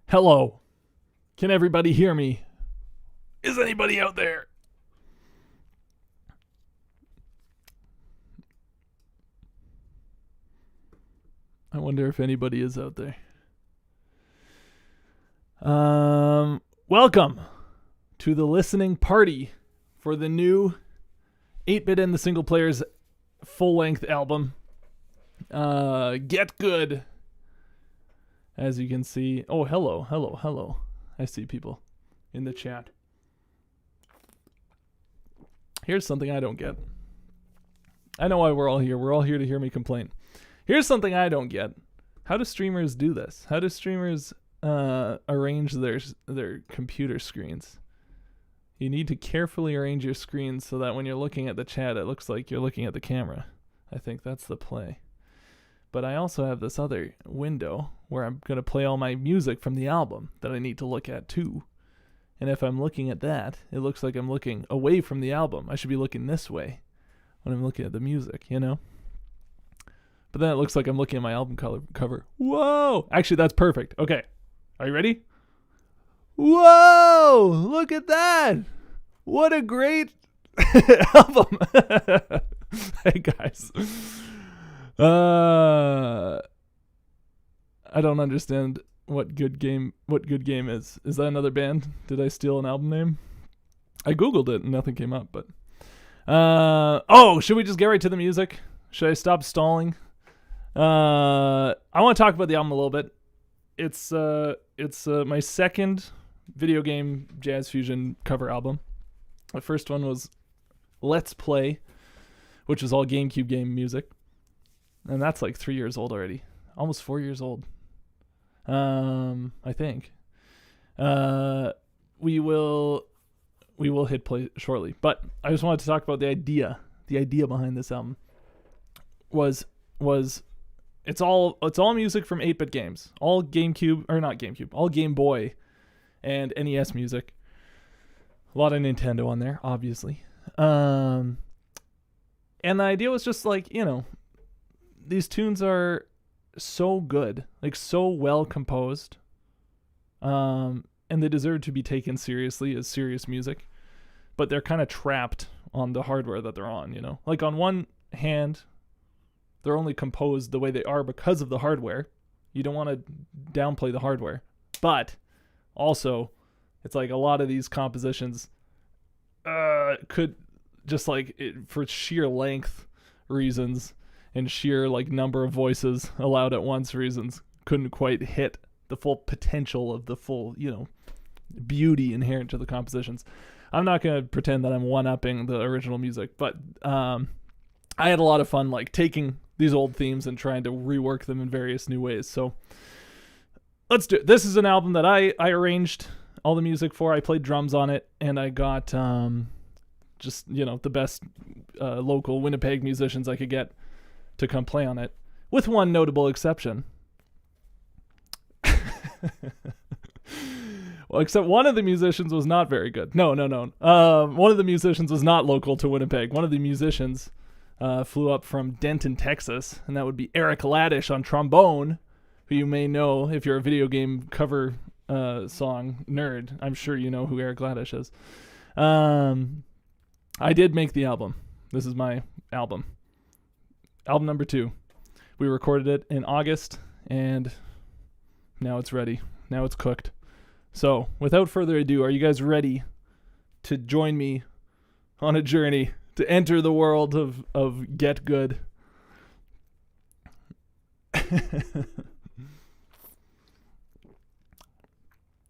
Hello. Can everybody hear me? Is anybody out there? I wonder if anybody is out there. Welcome to the listening party for the new 8-Bit and the Single Player's full-length album. Get Good. As you can see. Oh, hello. I see people in the chat. Here's something I don't get. I know why we're all here. We're all here to hear me complain. Here's something I don't get. How do streamers do this? How do streamers arrange their computer screens? You need to carefully arrange your screens so that when you're looking at the chat, it looks like you're looking at the camera. I think that's the play. But I also have this other window where I'm going to play all my music from the album that I need to look at too. And if I'm looking at that, it looks like I'm looking away from the album. I should be looking this way when I'm looking at the music, you know? But then it looks like I'm looking at my album cover. Whoa! Actually, that's perfect. Okay. Are you ready? Whoa! Look at that! What a great album! Hey, guys. I don't understand what good game is. Is that another band? Did I steal an album name? I googled it and nothing came up, but should we just get right to the music? Should I stop stalling? I want to talk about the album a little bit. It's my second video game jazz fusion cover album. The first one was Let's Play, which is all GameCube game music. And that's like 3 years old already. Almost 4 years old. I think. We will hit play shortly. But I just wanted to talk about the idea. The idea behind this album was it's all music from 8-bit games. All GameCube, or not GameCube, all Game Boy and NES music. A lot of Nintendo on there, obviously. And the idea was just like, these tunes are so good, like so well composed, and they deserve to be taken seriously as serious music, but they're kind of trapped on the hardware that they're on, Like on one hand, they're only composed the way they are because of the hardware. You don't want to downplay the hardware, but also it's like a lot of these compositions could just for sheer length reasons and sheer number of voices allowed at once reasons couldn't quite hit the full potential of the full, beauty inherent to the compositions. I'm not going to pretend that I'm one-upping the original music, but I had a lot of fun taking these old themes and trying to rework them in various new ways. So let's do it. This is an album that I arranged all the music for. I played drums on it, and I got the best local Winnipeg musicians I could get to come play on it, with one notable exception. Well, except one of the musicians was not very good. No. One of the musicians was not local to Winnipeg. One of the musicians flew up from Denton, Texas, and that would be Eric Laddish on trombone, who you may know if you're a video game cover song nerd. I'm sure you know who Eric Laddish is. I did make the album. This is my album. Album number 2. We recorded it in August, and now it's ready. Now it's cooked. So, without further ado, are you guys ready to join me on a journey to enter the world of Get Good?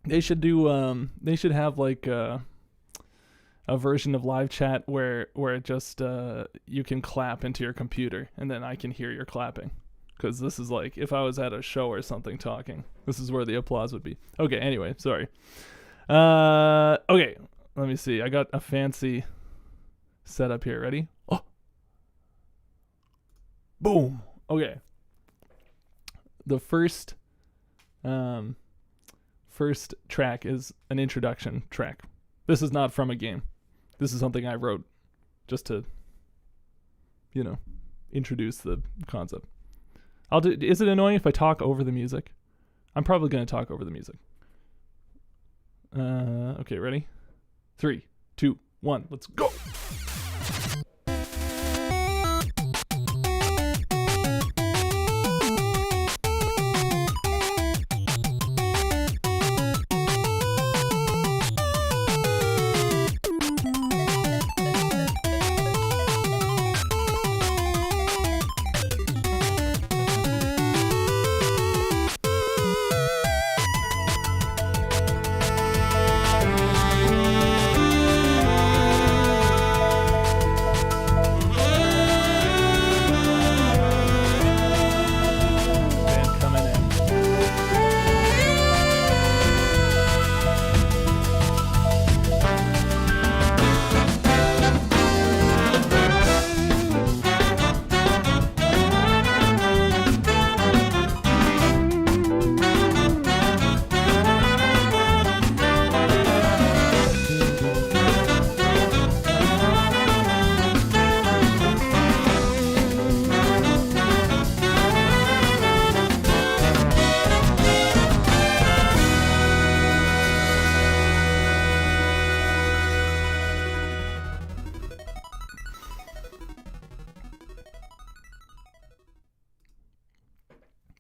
They should do. They should have a version of live chat where it just you can clap into your computer and then I can hear your clapping, because this is if I was at a show or something talking, this is where the applause would be. Okay, anyway, sorry. Okay, let me see. I got a fancy setup here. Ready? Oh, boom. Okay. The first track is an introduction track. This is not from a game. This is something I wrote just to, introduce the concept. Is it annoying if I talk over the music? I'm probably going to talk over the music. Okay, ready? 3, 2, 1, let's go.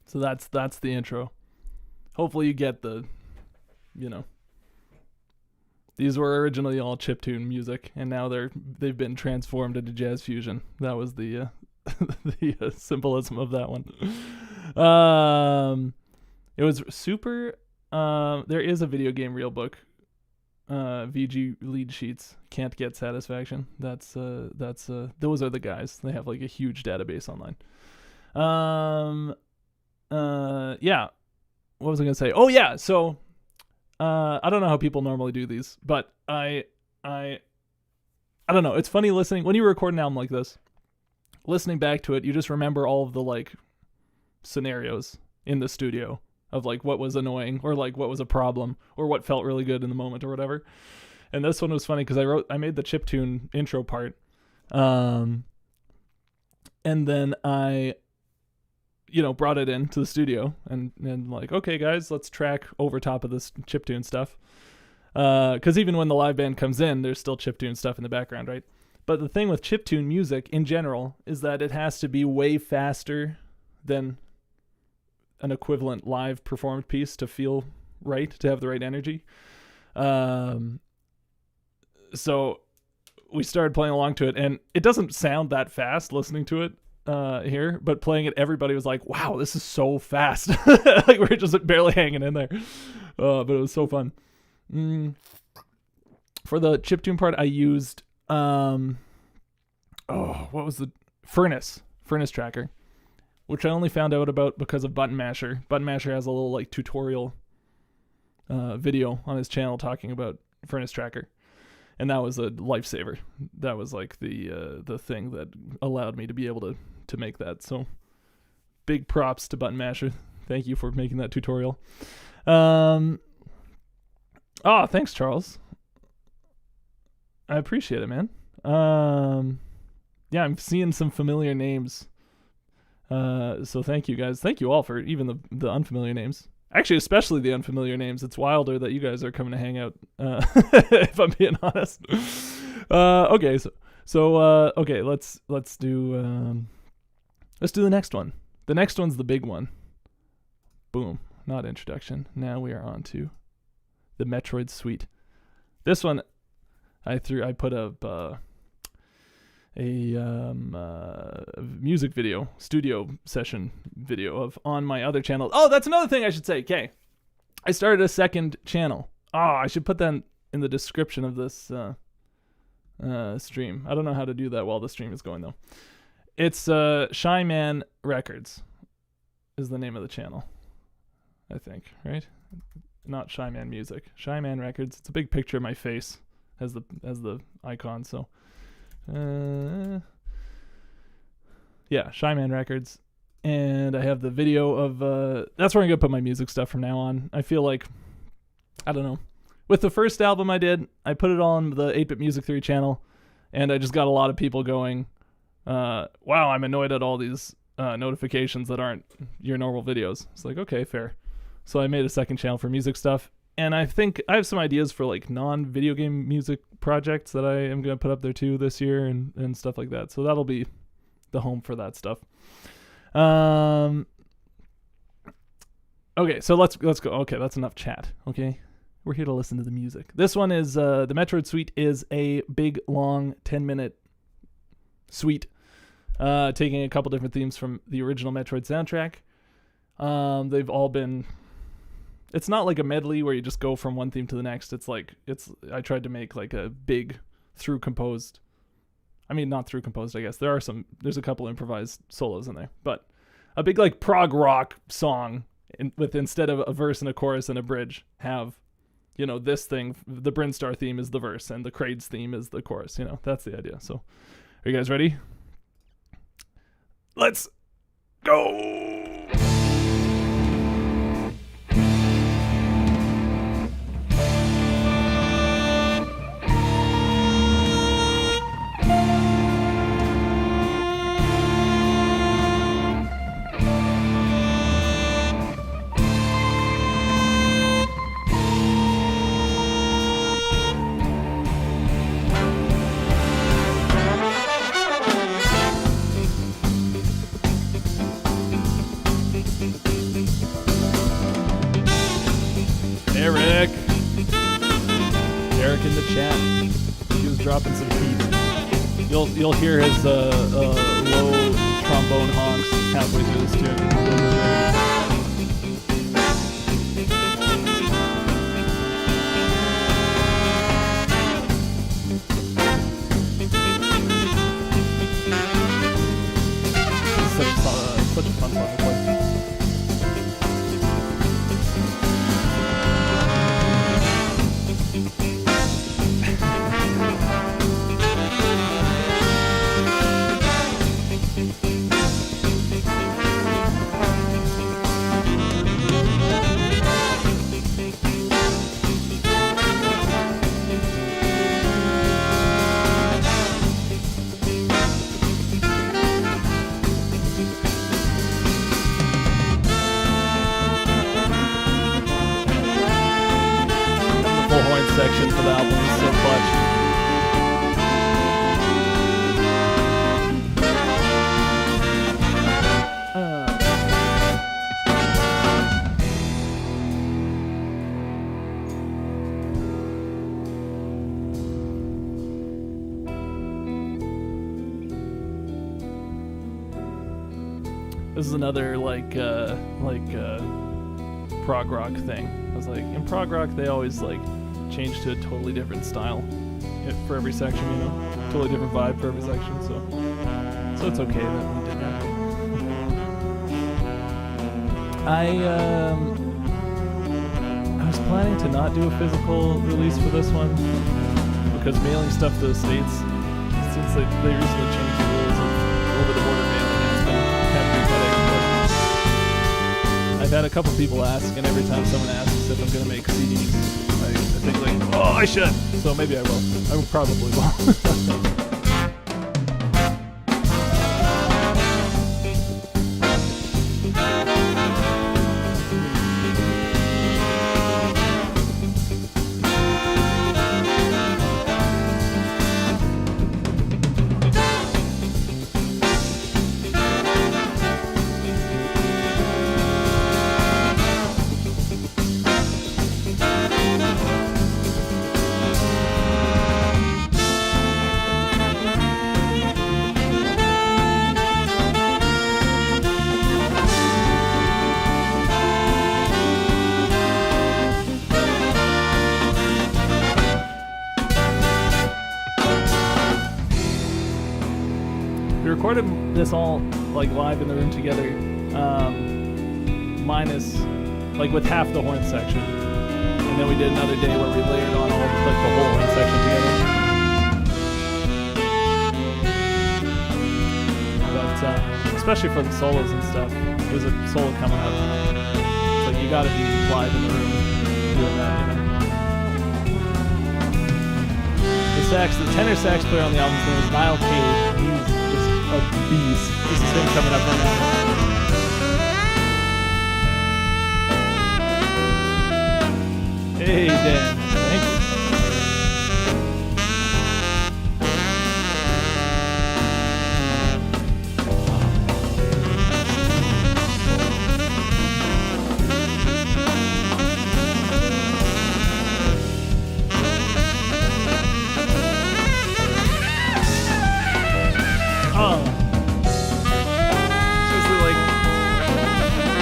So that's the intro. Hopefully you get the, these were originally all chiptune music, and now they've been transformed into jazz fusion. That was the the symbolism of that one. It was super. There is a video game real book. VG lead sheets can't get satisfaction. Those are the guys. They have like a huge database online. Yeah. What was I gonna say? Oh yeah. So, I don't know how people normally do these, but I don't know. It's funny listening when you record an album like this. Listening back to it, you just remember all of the like scenarios in the studio of like what was annoying or like what was a problem or what felt really good in the moment or whatever. And this one was funny because I made the chiptune intro part, and then I brought it into the studio and like, okay guys, let's track over top of this chiptune stuff, because even when the live band comes in, there's still chiptune stuff in the background, right? But the thing with chiptune music in general is that it has to be way faster than an equivalent live performed piece to feel right, to have the right energy. So we started playing along to it, and it doesn't sound that fast listening to it here, but playing it, everybody was like, wow, this is so fast. Like we're just barely hanging in there. But it was so fun. For the chiptune part, I used what was the Furnace Tracker, which I only found out about because of Button Masher. Button Masher has a little like tutorial video on his channel talking about Furnace Tracker, and that was a lifesaver. That was like the thing that allowed me to be able to make that. So big props to Button Masher. Thank you for making that tutorial. Thanks, Charles. I appreciate it, man. Yeah, I'm seeing some familiar names. So thank you guys. Thank you all for even the unfamiliar names. Actually, especially the unfamiliar names. It's wilder that you guys are coming to hang out, if I'm being honest. Okay, okay, let's do the next one. The next one's the big one. Boom. Not introduction. Now we are on to the Metroid Suite. This one I put up a music video, studio session video of on my other channel. Oh, that's another thing I should say. Okay, I started a second channel. I should put that in the description of this stream. I don't know how to do that while the stream is going though. It's Shyman Records is the name of the channel, I think, right? Not Shyman Music. Shyman Records. It's a big picture of my face as the icon. So, yeah, Shyman Records, and I have the video of. That's where I'm gonna put my music stuff from now on. I feel like, I don't know. With the first album I did, I put it on the 8-Bit Music Theory channel, and I just got a lot of people going, wow, I'm annoyed at all these notifications that aren't your normal videos. It's like, okay, fair. So I made a second channel for music stuff, And I think I have some ideas for like non-video game music projects that I am going to put up there too this year and stuff like that. So that'll be the home for that stuff. Okay, so let's go. Okay, that's enough chat. Okay, we're here to listen to the music. This one is the Metroid suite is a big long 10-minute suite, taking a couple different themes from the original Metroid soundtrack. They've all been. It's not like a medley where you just go from one theme to the next. I tried to make like a big composed. I mean, not composed, I guess. There's a couple improvised solos in there, but a big like prog rock song with instead of a verse and a chorus and a bridge have, this thing, the Brinstar theme is the verse and the Kraid's theme is the chorus, that's the idea. So are you guys ready? Let's go. Eric in the chat. He was dropping some heat. You'll hear his low trombone honks halfway through this tune. Such a fun song to play. Section for the album is so clutch. This is another prog rock thing. I was like, in prog rock they always change to a totally different style for every section, totally different vibe for every section, so it's okay that we did that. I was planning to not do a physical release for this one because mailing stuff to the States, since they recently changed the rules of over-the-border mailing, it's been kind of a headache. I've had a couple people ask, and every time someone asks if I'm going to make CDs, I think I should. So maybe I will. I probably will. Recorded this all live in the room together, minus with half the horn section, and then we did another day where we layered on all the whole horn section together. But especially for the solos and stuff, there's a solo coming up. It's you gotta be live in the room doing that. The tenor sax player on the album's name is Niall Cave. He's just a beast. This is him coming up right now. Hey, Dan. Thank you.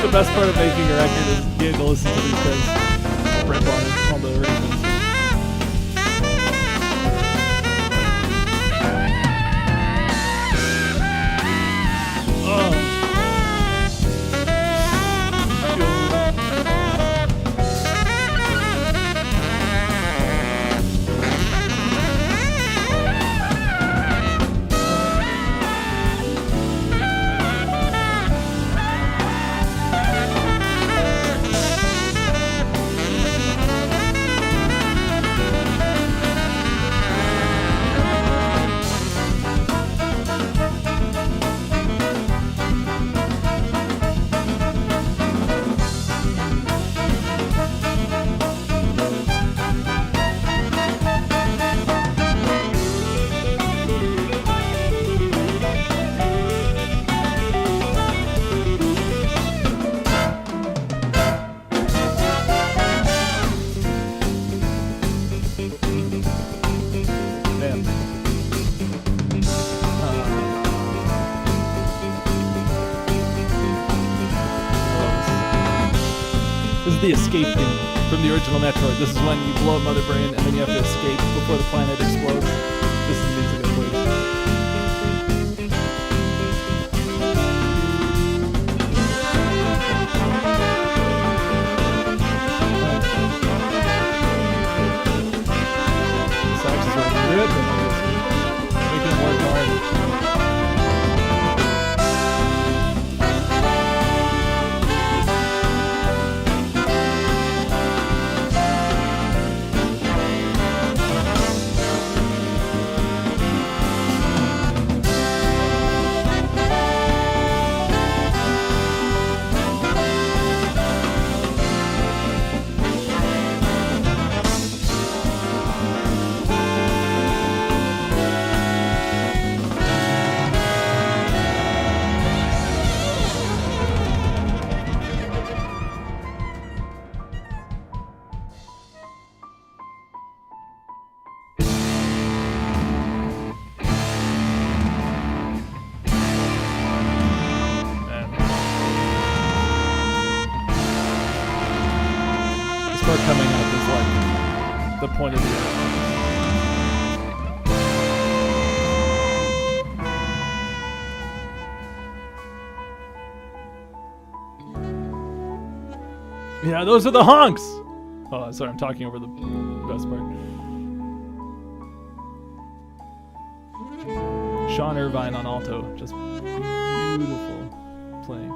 The best part of making a record is getting to listen to these things. Rip on it, all the arrangements. This is the escape theme from the original Metroid. This is when you blow up Mother Brain and then you have to escape before the planet explodes. This is the music that plays. Sax is ripping on this. Making it work hard. Coming up is like the point of the album. Yeah, those are the honks! Oh, sorry, I'm talking over the best part. Sean Irvine on alto, just beautiful playing.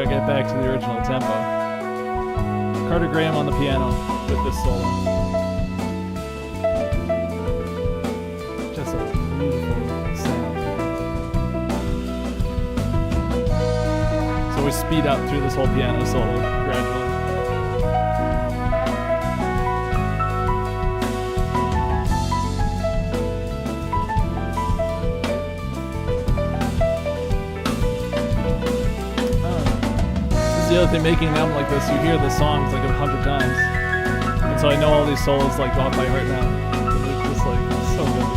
Get back to the original tempo. Carter Graham on the piano with this solo. Just a beautiful sound. So we speed up through this whole piano solo gradually. The other thing, making an album like this, you hear the songs like 100 times, and so I know all these solos like off by heart now. It's just like so good.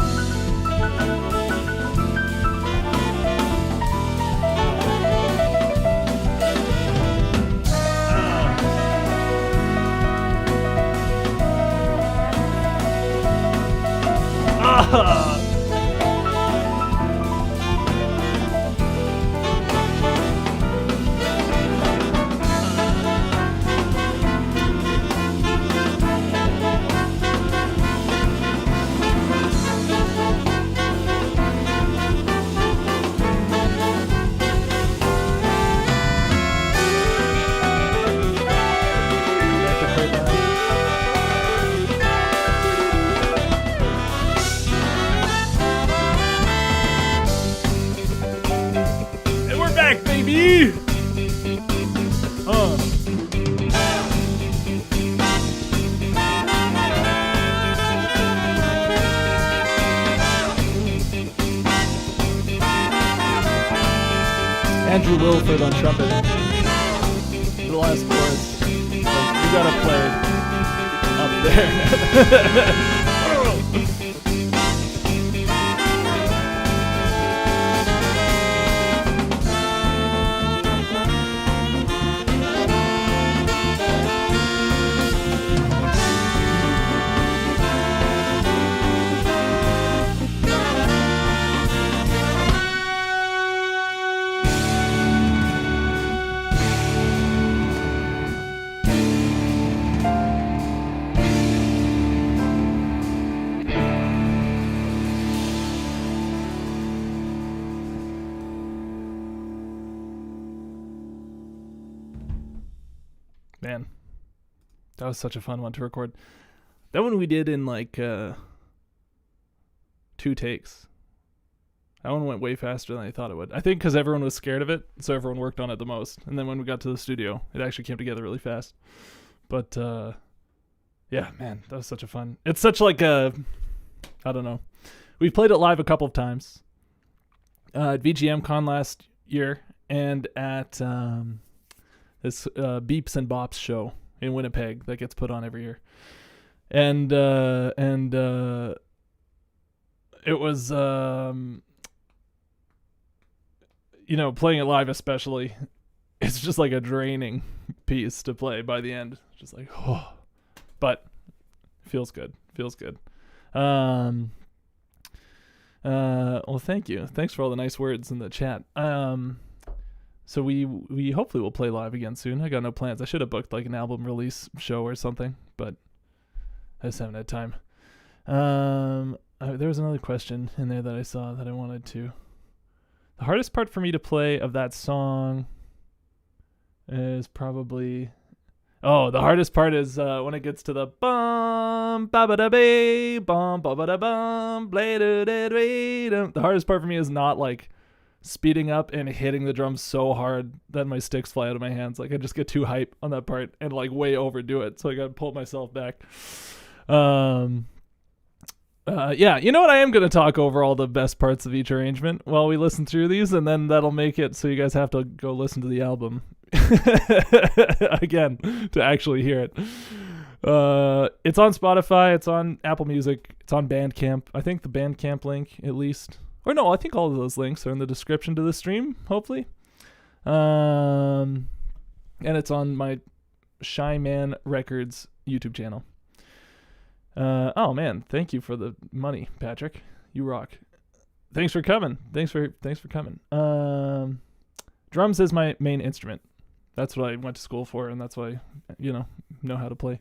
Ah! Andrew Wilford on trumpet. For the last chorus, like, you gotta play up there. Man, that was such a fun one to record. That one we did in like 2 takes. That one went way faster than I thought it would. I think because everyone was scared of it, so everyone worked on it the most. And then when we got to the studio, it actually came together really fast. But yeah, man, that was such a fun. It's such like a, I don't know. We played it live a couple of times at VGM Con last year and at this Beeps and Bops show in Winnipeg that gets put on every year. And it was, you know, playing it live especially, it's just like a draining piece to play by the end. Just like, oh. But feels good. Well, thank you. Thanks for all the nice words in the chat. So we hopefully will play live again soon. I got no plans. I should have booked like an album release show or something, but I just haven't had time. There was another question in there that I saw that I wanted to. The hardest part for me to play of that song is probably... Oh, the hardest part is when it gets to the bum ba ba da ba bum ba ba da bum bla da da da. The hardest part for me is not like speeding up and hitting the drums so hard that my sticks fly out of my hands. Like I just get too hype on that part and like way overdo it. So I gotta pull myself back. Yeah, you know what? I am going to talk over all the best parts of each arrangement while we listen through these, and then that'll make it so you guys have to go listen to the album again to actually hear it. It's on Spotify, it's on Apple Music, it's on Bandcamp. I think the Bandcamp link, at least. Or no, I think all of those links are in the description to the stream, hopefully. And it's on my Shy Man Records YouTube channel. Oh man, thank you for the money, Patrick. You rock. Thanks for coming. Thanks for coming. Drums is my main instrument. That's what I went to school for, and that's why I, know how to play.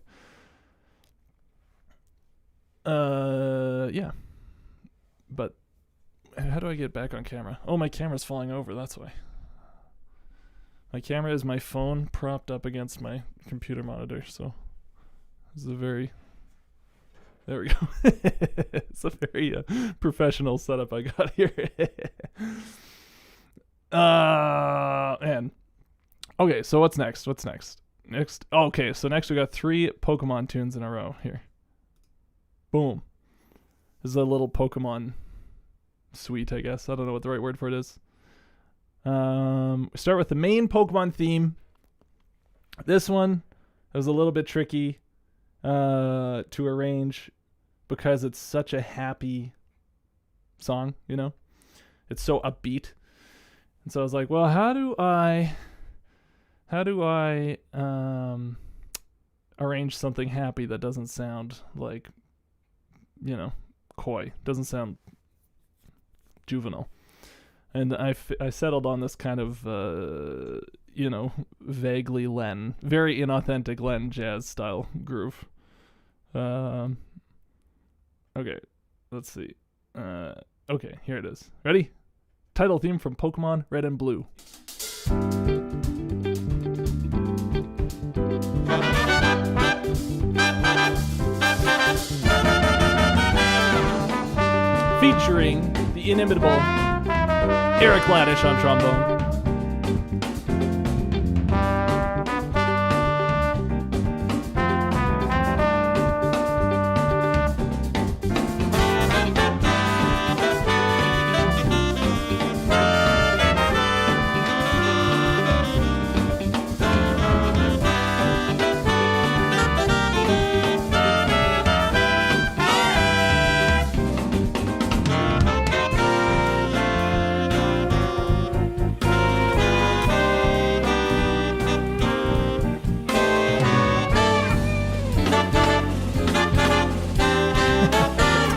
Yeah. But how do I get back on camera? Oh, my camera's falling over, that's why. My camera is my phone propped up against my computer monitor, so this is a very... There we go. It's a very professional setup I got here. Man. Okay, so what's next? Okay, so next we got 3 Pokemon tunes in a row here. Boom. This is a little Pokemon suite, I guess. I don't know what the right word for it is. We start with the main Pokemon theme. This one was a little bit tricky to arrange because it's such a happy song, it's so upbeat. And so I was like, well, how do I arrange something happy that doesn't sound like, coy, doesn't sound juvenile. And I settled on this kind of vaguely Len, very inauthentic Len jazz style groove. Okay, let's see. Okay, here it is. Ready? Title theme from Pokemon Red and Blue. Featuring the inimitable Eric Laddish on trombone.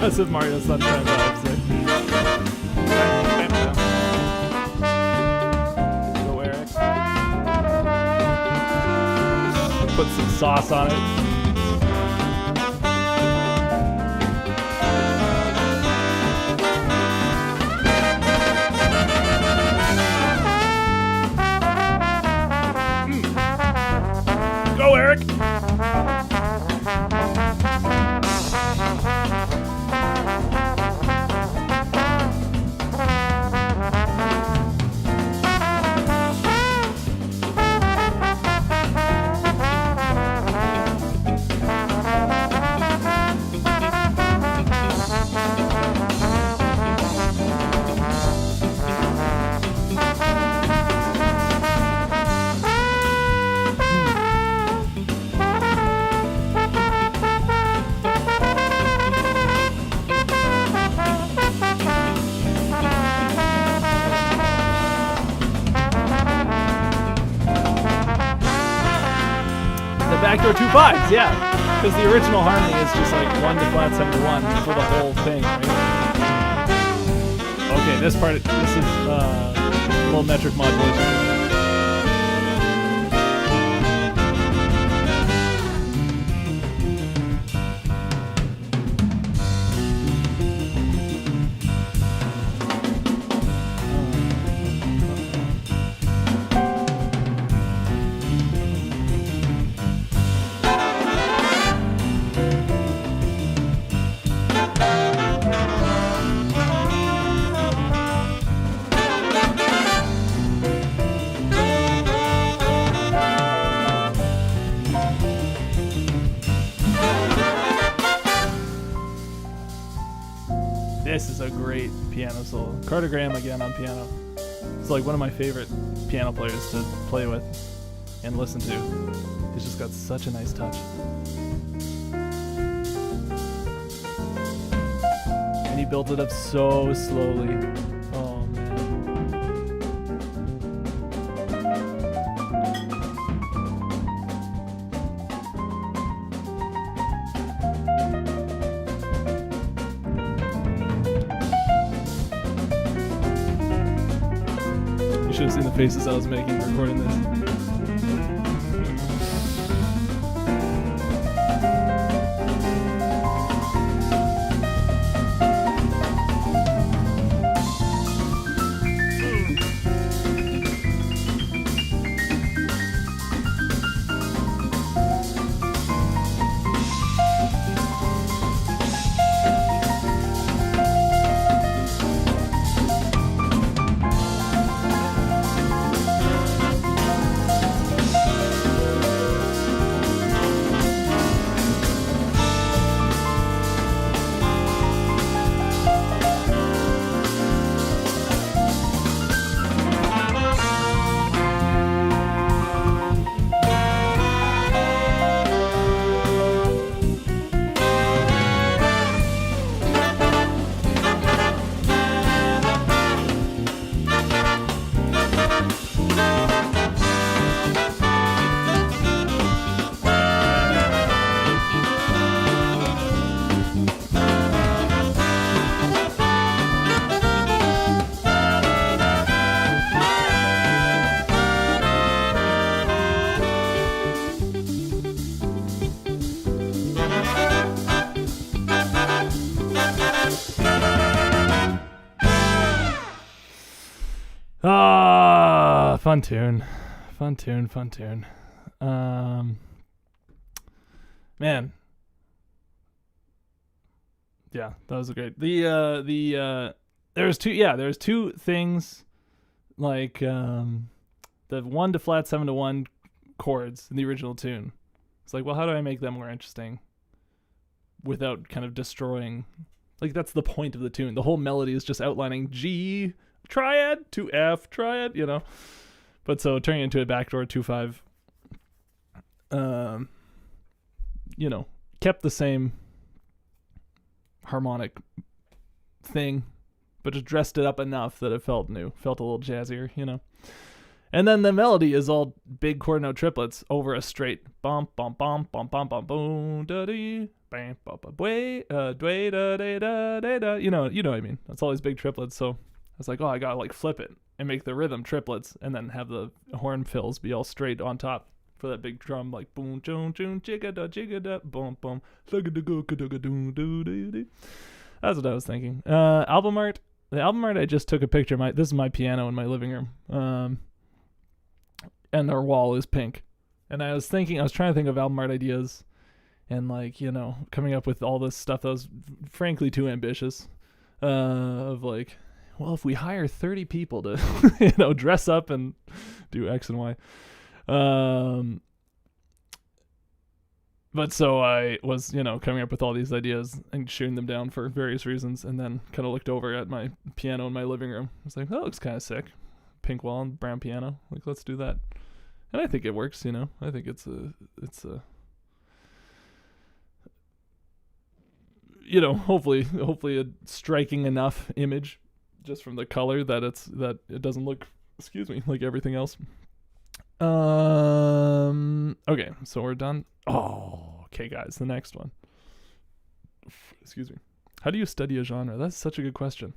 Progressive Mario Sunshine vibes there. Go Eric. Put some sauce on it. Go Eric. Backdoor 2 5s, yeah. Because the original harmony is just like 1 to flat 7 to 1 for the whole thing, right? Okay, this part, this is a little metric modulation. This is a great piano solo. Cartogram again on piano. It's like one of my favorite piano players to play with and listen to. He's just got such a nice touch. And he built it up so slowly. Oh man. You should have seen the faces I was making recording this. Fun tune. Man. Yeah, that was great. There's two things like the 1 to flat 7 to 1 chords in the original tune. It's like, well, how do I make them more interesting without kind of destroying, like, that's the point of the tune. The whole melody is just outlining G triad to F triad, you know. But so turning into a backdoor 2/5, you know, kept the same harmonic thing, but just dressed it up enough that it felt new, felt a little jazzier, you know. And then the melody is all big quarter note triplets over a straight bum bum bum bum bum bum boom da dee bam bum bum way dway da da da da da. You know what I mean. That's all these big triplets. So I was like, oh, I gotta like flip it and make the rhythm triplets, and then have the horn fills be all straight on top for that big drum, like boom joon joon jigga da boom boom. That's what I was thinking. Album art. The album art, I just took a picture. This is my piano in my living room. And our wall is pink. And I was trying to think of album art ideas, and like, coming up with all this stuff that was frankly too ambitious. Of like, well, if we hire 30 people to, dress up and do X and Y. But so I was, coming up with all these ideas and shooting them down for various reasons, and then kind of looked over at my piano in my living room. I was like, that looks kind of sick. Pink wall and brown piano. Like, let's do that. And I think it works, I think it's a hopefully a striking enough image just from the color that it doesn't look, like everything else. Okay, so we're done. Oh, okay, guys, the next one. Excuse me. How do you study a genre? That's such a good question.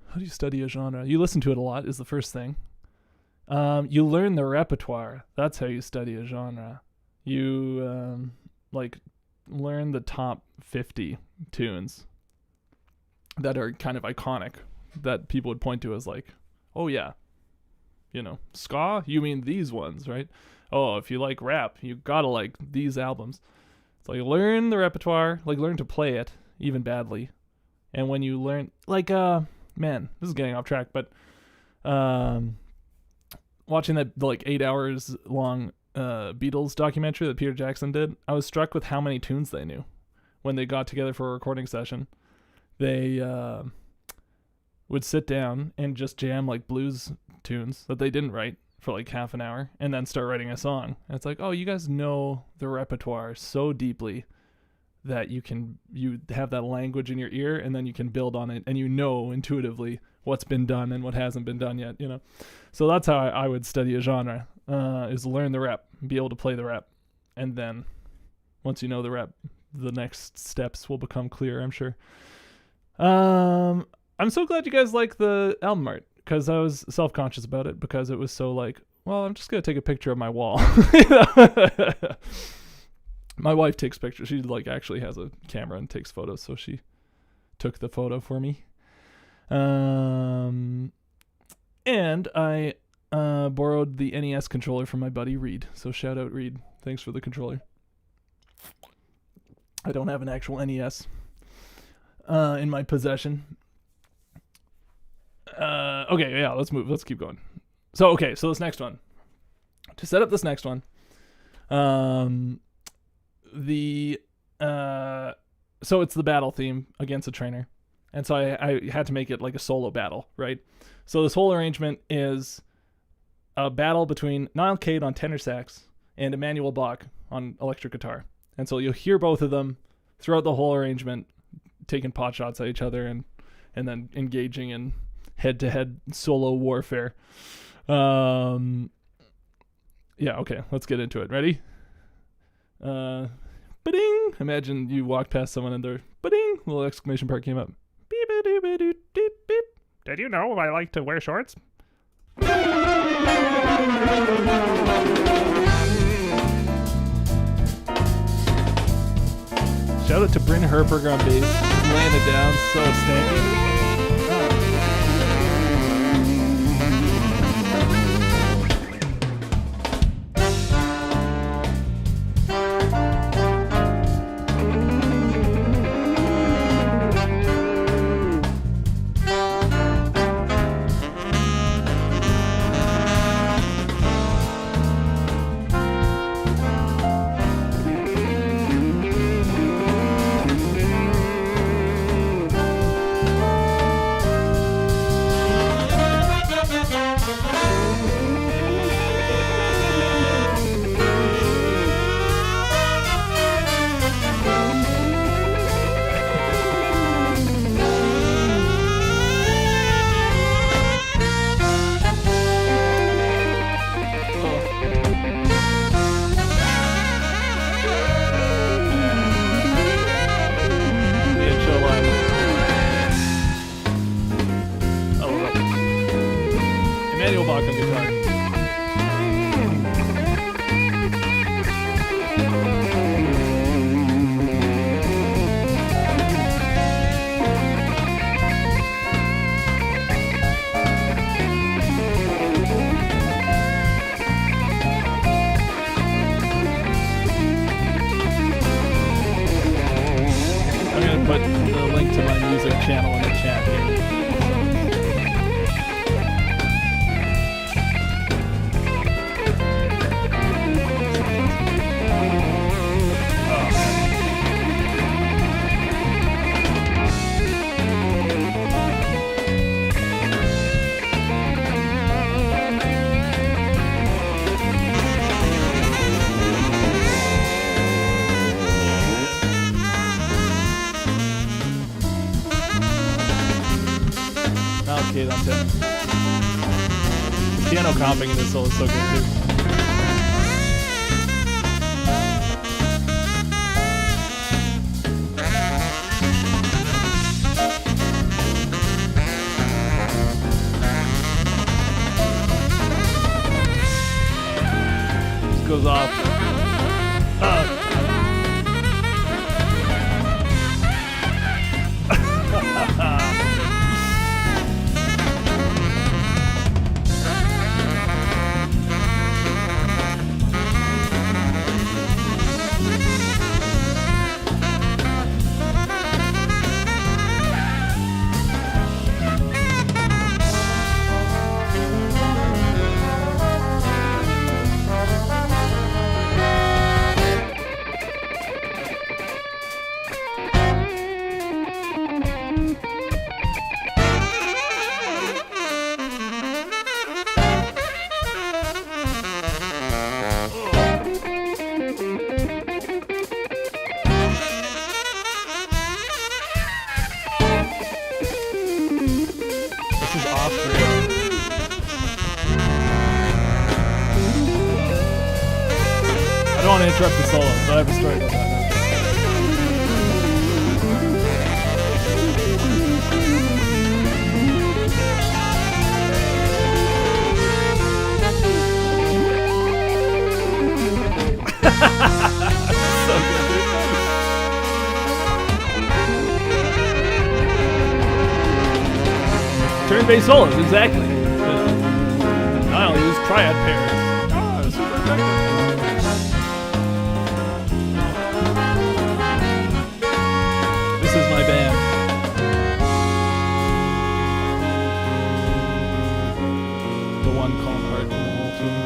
How do you study a genre? You listen to it a lot is the first thing. You learn the repertoire. That's how you study a genre. You learn the top 50 tunes that are kind of iconic, that people would point to as like, oh yeah, ska, you mean these ones, right? Oh, if you like rap, you gotta like these albums. So you learn the repertoire, like learn to play it, even badly. And when you learn, like, man, this is getting off track, but watching that like 8 hours long Beatles documentary that Peter Jackson did, I was struck with how many tunes they knew when they got together for a recording session. They would sit down and just jam like blues tunes that they didn't write for like half an hour, and then start writing a song. And it's like, oh, you guys know the repertoire so deeply that you have that language in your ear, and then you can build on it, and intuitively what's been done and what hasn't been done yet, So that's how I would study a genre, is learn the rep, be able to play the rep, and then once you know the rep, the next steps will become clear, I'm sure. I'm so glad you guys like the album art, because I was self-conscious about it, because it was so like, well, I'm just going to take a picture of my wall. My wife takes pictures. She like actually has a camera and takes photos, so she took the photo for me. And I borrowed the NES controller from my buddy Reed. So shout out Reed. Thanks for the controller. I don't have an actual NES in my possession. Okay, yeah, let's move. Let's keep going. So this next one. To set up this next one, so it's the battle theme against a trainer, and so I had to make it like a solo battle, right? So this whole arrangement is a battle between Niall Cade on tenor sax and Emmanuel Bach on electric guitar, and so you'll hear both of them throughout the whole arrangement, taking pot shots at each other and then engaging in head-to-head solo warfare. Yeah, okay, let's get into it. Ready? Ba-ding! Imagine you walk past someone and their ba-ding! Little exclamation part came up. Beep-a-doop-a-doop-doop-beep. Did you know I like to wear shorts? Shout out to Bryn Herberger on bass. Laying it down, so stanky. put the link to my music channel in the chat here. On 10. Piano comping in this solo is so good too. This goes off. I don't want to interrupt the solo, but I have a story about that. So good, dude. Turn-based solos, exactly. I only use triad pairs. Oh, it's super effective. This is my band. The one calm heart in the whole tune.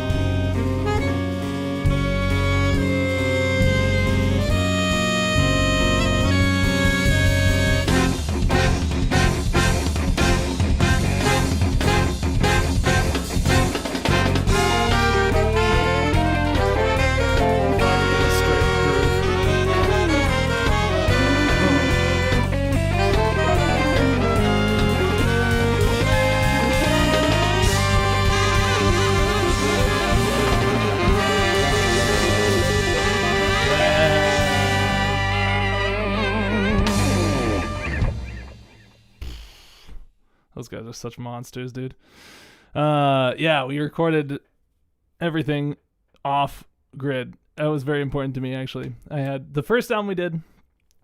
Those guys are such monsters, dude. Yeah, we recorded everything off grid. That was very important to me, actually. I had the first album we did.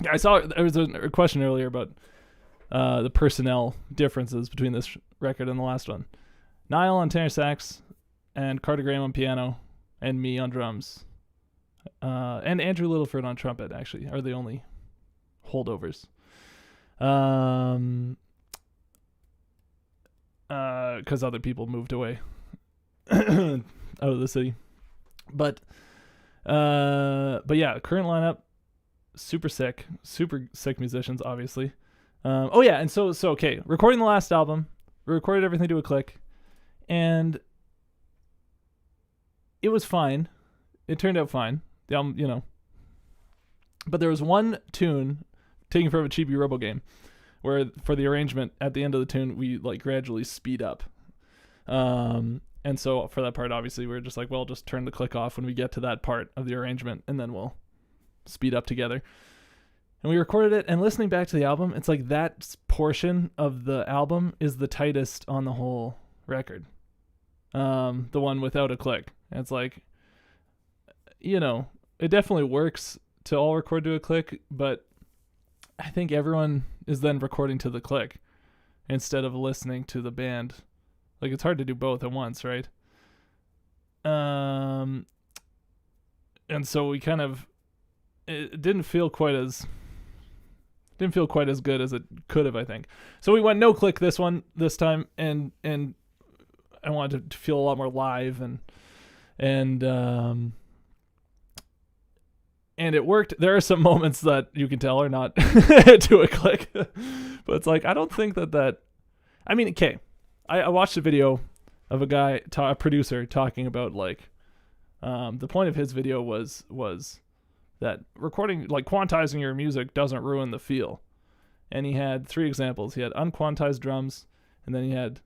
I saw there was a question earlier about the personnel differences between this record and the last one. Niall on tenor sax, and Carter Graham on piano, and me on drums. And Andrew Littleford on trumpet, actually, are the only holdovers. Because other people moved away out of the city. But yeah, current lineup, super sick musicians, obviously. Oh yeah, and so okay, recording the last album, we recorded everything to a click, and it was fine. It turned out fine. The album, but there was one tune, taken from a cheapy robo game, where for the arrangement at the end of the tune we like gradually speed up. And so for that part, obviously we were just like, well, just turn the click off when we get to that part of the arrangement, and then we'll speed up together. And we recorded it, and listening back to the album, it's like that portion of the album is the tightest on the whole record. The one without a click. And it's like, it definitely works to all record to a click, but I think everyone is then recording to the click instead of listening to the band. Like, it's hard to do both at once, right? And so we it didn't feel quite as Didn't feel quite as good as it could have, I think. So we went no click this time, and I wanted to feel a lot more live, and it worked. There are some moments that you can tell are not to a click, but it's like, I don't think that. I mean, okay, I watched a video of a guy, a producer, talking about like, the point of his video was that recording, like quantizing your music doesn't ruin the feel. And he had 3 examples. He had unquantized drums, and then he had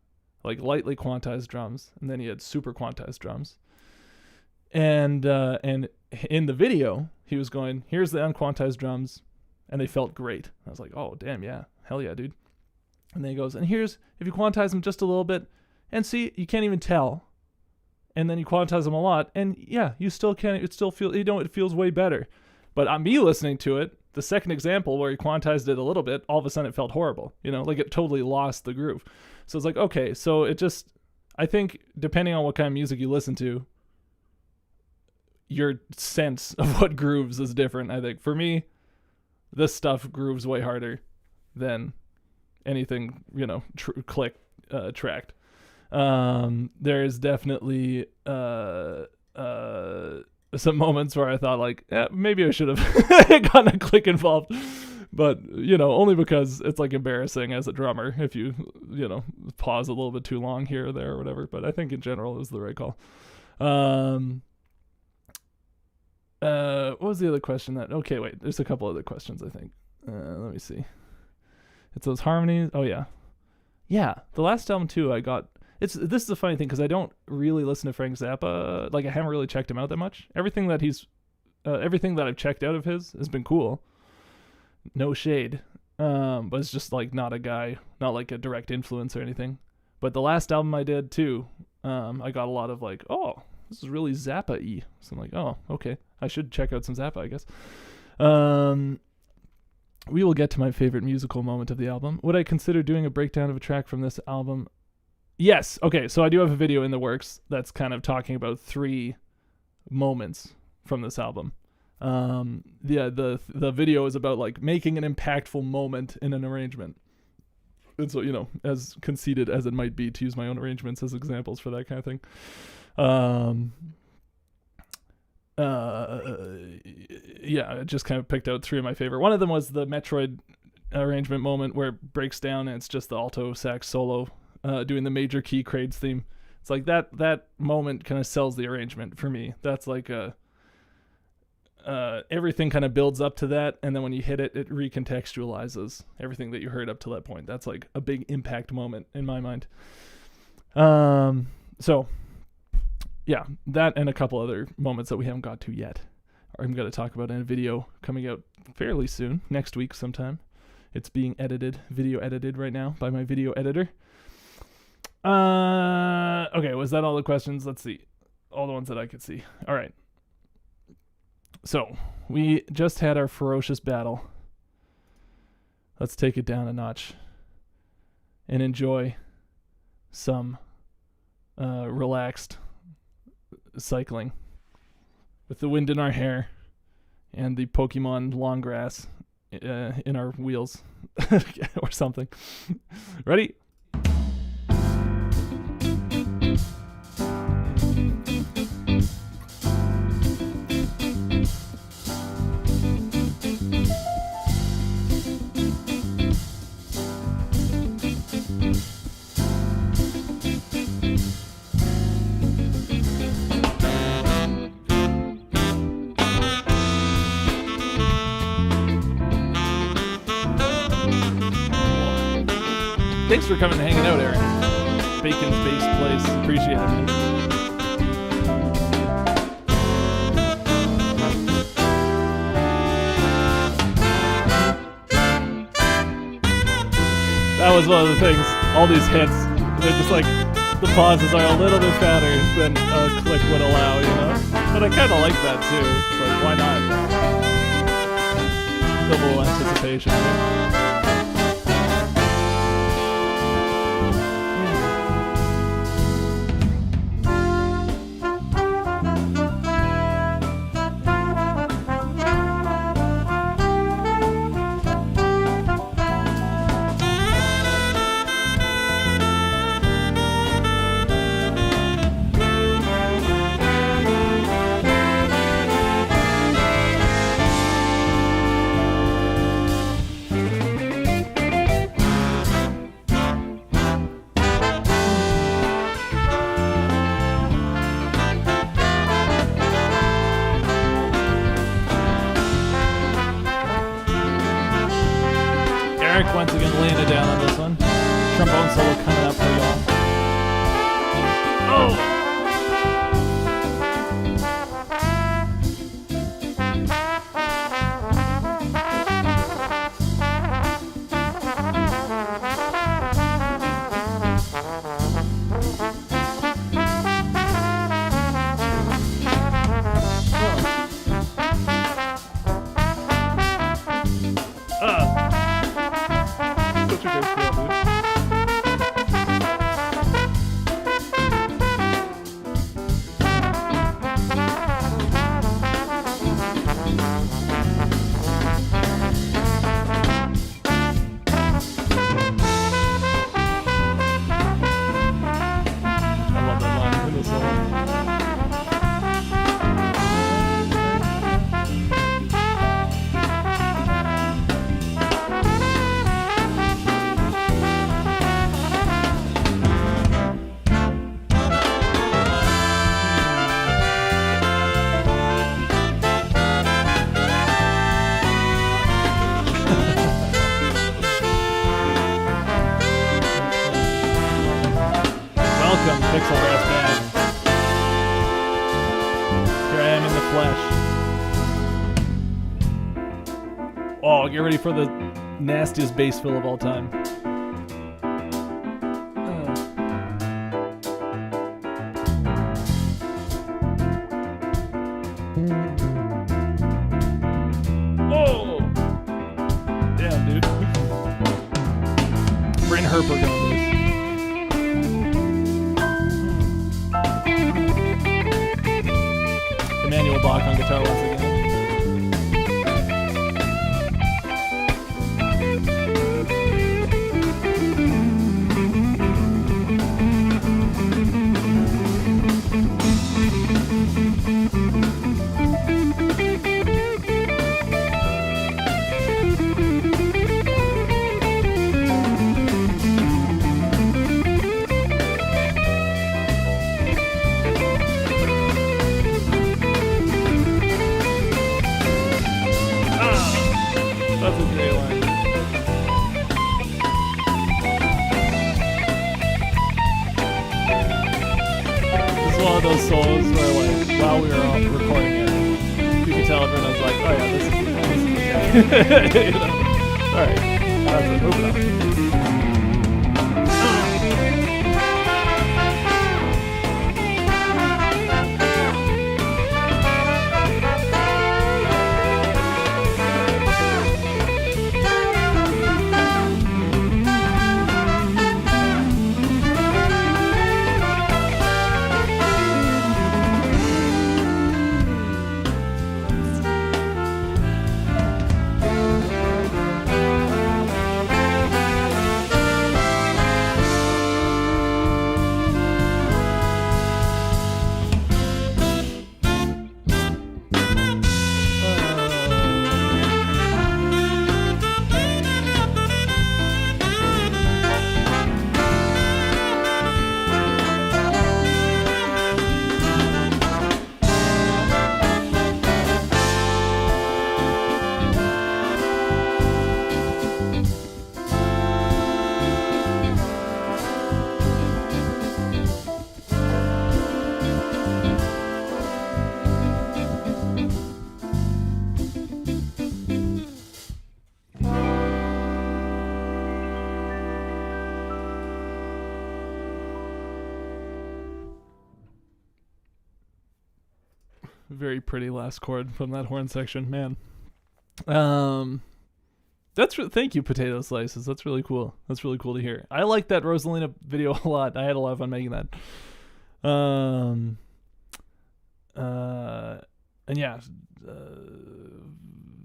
like lightly quantized drums, and then he had super quantized drums. And in the video, he was going, here's the unquantized drums, and they felt great. I was like, oh, damn, yeah, hell yeah, dude. And then he goes, and here's, if you quantize them just a little bit, and see, you can't even tell. And then you quantize them a lot, and yeah, you still can't, it still feels, it feels way better. But on me listening to it, the second example where he quantized it a little bit, all of a sudden it felt horrible, like it totally lost the groove. So it's like, okay, so it just, I think depending on what kind of music you listen to, your sense of what grooves is different. I think for me, this stuff grooves way harder than anything, click tracked. There's definitely some moments where I thought like, maybe I should have gotten a click involved, but only because it's like embarrassing as a drummer if you pause a little bit too long here or there or whatever. But I think in general it was the right call. What was the other question okay, wait, there's a couple other questions, I think. Let me see. It's those harmonies. Oh yeah. The last album too, I got, this is a funny thing because I don't really listen to Frank Zappa. Like I haven't really checked him out that much. Everything that I've checked out of his has been cool. No shade. But it's just like not like a direct influence or anything. But the last album I did too, I got a lot of like, oh, this is really Zappa-y. So I'm like, oh, okay. I should check out some Zappa, I guess. We will get to my favorite musical moment of the album. Would I consider doing a breakdown of a track from this album? Yes. Okay, so I do have a video in the works that's kind of talking about 3 moments from this album. The video is about like making an impactful moment in an arrangement. And so, as conceited as it might be to use my own arrangements as examples for that kind of thing. I just kind of picked out 3 of my favorite. One of them was the Metroid arrangement moment where it breaks down and it's just the alto sax solo doing the major key Craig's theme. It's like that moment kind of sells the arrangement for me. That's like everything kind of builds up to that, and then when you hit it, it recontextualizes everything that you heard up to that point. That's like a big impact moment in my mind. So yeah, that and a couple other moments that we haven't got to yet. I'm going to talk about in a video coming out fairly soon, next week sometime. It's being video edited right now by my video editor. Okay, was that all the questions? Let's see. All the ones that I could see. All right. So, we just had our ferocious battle. Let's take it down a notch and enjoy some relaxed cycling with the wind in our hair and the Pokemon long grass in our wheels or something. Ready? Thanks for coming and hanging out, Aaron. Bacon's Based Place. Appreciate it, man. That was one of the things. All these hits, they're just like, the pauses are a little bit fatter than a click would allow, But I kind of like that, too. It's like, why not? Double anticipation, right? Eric once again laying it down on this one. Trombone solo coming up for y'all. Oh! Oh, get ready for the nastiest bass fill of all time. Oh! Damn, dude. Brain Herper got this. Emmanuel Bach on guitar once again. Those solos where, like, while we were all recording it, you could tell everyone was like, oh yeah, this is the guy. You know? Alright, that's it, moving on. Very pretty last chord from that horn section, man. Thank you, Potato Slices. That's really cool. That's really cool to hear. I like that Rosalina video a lot. I had a lot of fun making that. And yeah,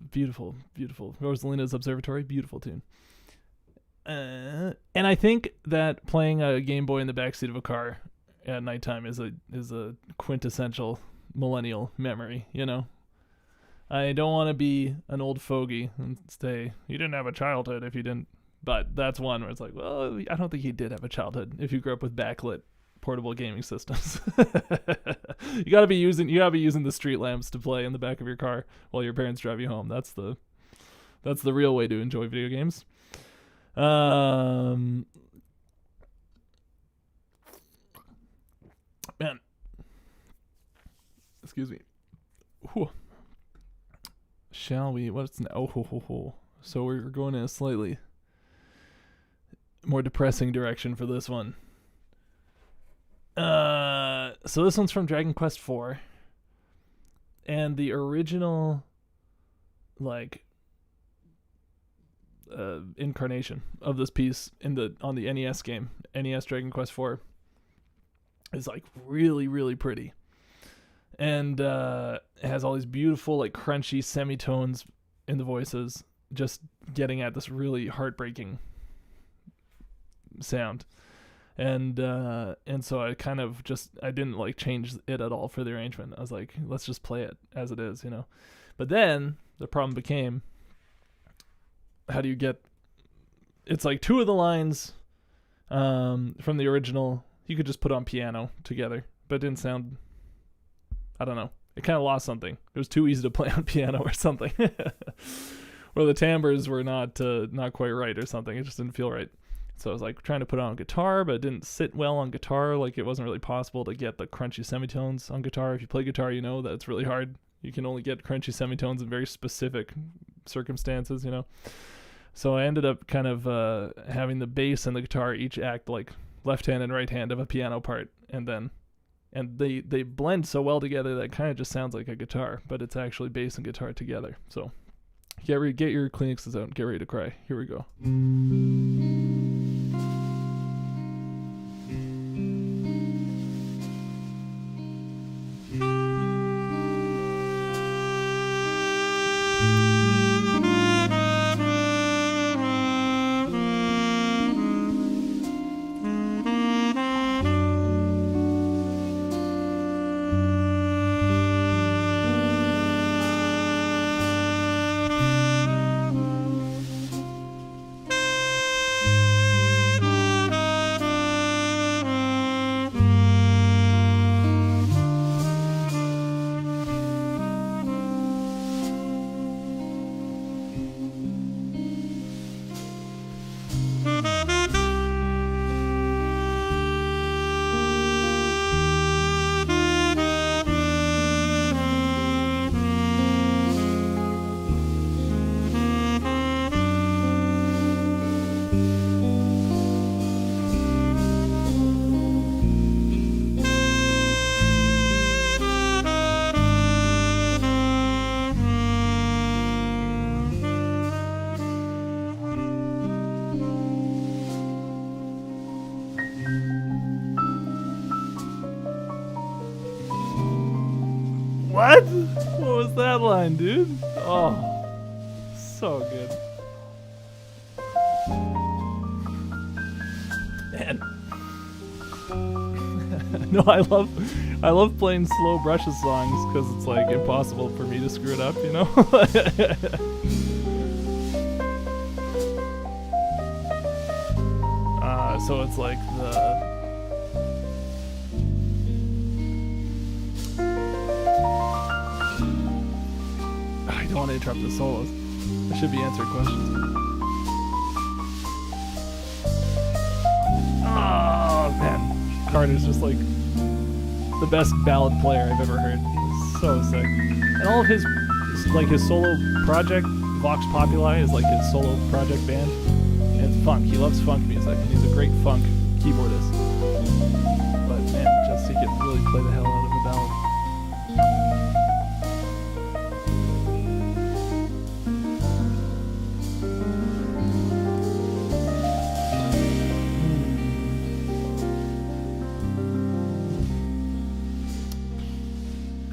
beautiful. Rosalina's Observatory, beautiful tune. And I think that playing a Game Boy in the backseat of a car at nighttime is a quintessential millennial memory, you know? I don't want to be an old fogey and say, you didn't have a childhood if you didn't. But that's one where it's like, well, I don't think he did have a childhood if you grew up with backlit portable gaming systems. You gotta be using the street lamps to play in the back of your car while your parents drive you home. That's the real way to enjoy video games. Man, excuse me. Whew. Shall we? What's now? Oh. So we're going in a slightly more depressing direction for this one. So this one's from Dragon Quest IV, and the original, like, incarnation of this piece on the NES game, NES Dragon Quest IV, is like really, really pretty, and it has all these beautiful, like, crunchy semitones in the voices, just getting at this really heartbreaking sound. And so I kind of I didn't like change it at all for the arrangement. I was like, let's just play it as it is, But then the problem became, how do you get, it's like two of the lines from the original you could just put on piano together, but it didn't sound, I don't know, it kind of lost something. It was too easy to play on piano or something. Or the timbres were not quite right or something. It just didn't feel right. So I was like trying to put it on guitar, but it didn't sit well on guitar. Like, it wasn't really possible to get the crunchy semitones on guitar. If you play guitar, you know that it's really hard. You can only get crunchy semitones in very specific circumstances, So I ended up kind of having the bass and the guitar each act like left hand and right hand of a piano part, and they blend so well together that it kind of just sounds like a guitar, but it's actually bass and guitar together. So get your Kleenexes out and get ready to cry. Here we go. What? What was that line, dude? Oh, so good. Man. No, I love playing slow brushes songs because it's like impossible for me to screw it up, So it's like I don't want to interrupt the solos. I should be answering questions. Oh man, Carter's just like the best ballad player I've ever heard. So sick. And all of his solo project, Vox Populi, is like his solo project band. And it's funk. He loves funk music, and he's a great funk keyboardist. But man, just he can really play the hell out of a ballad.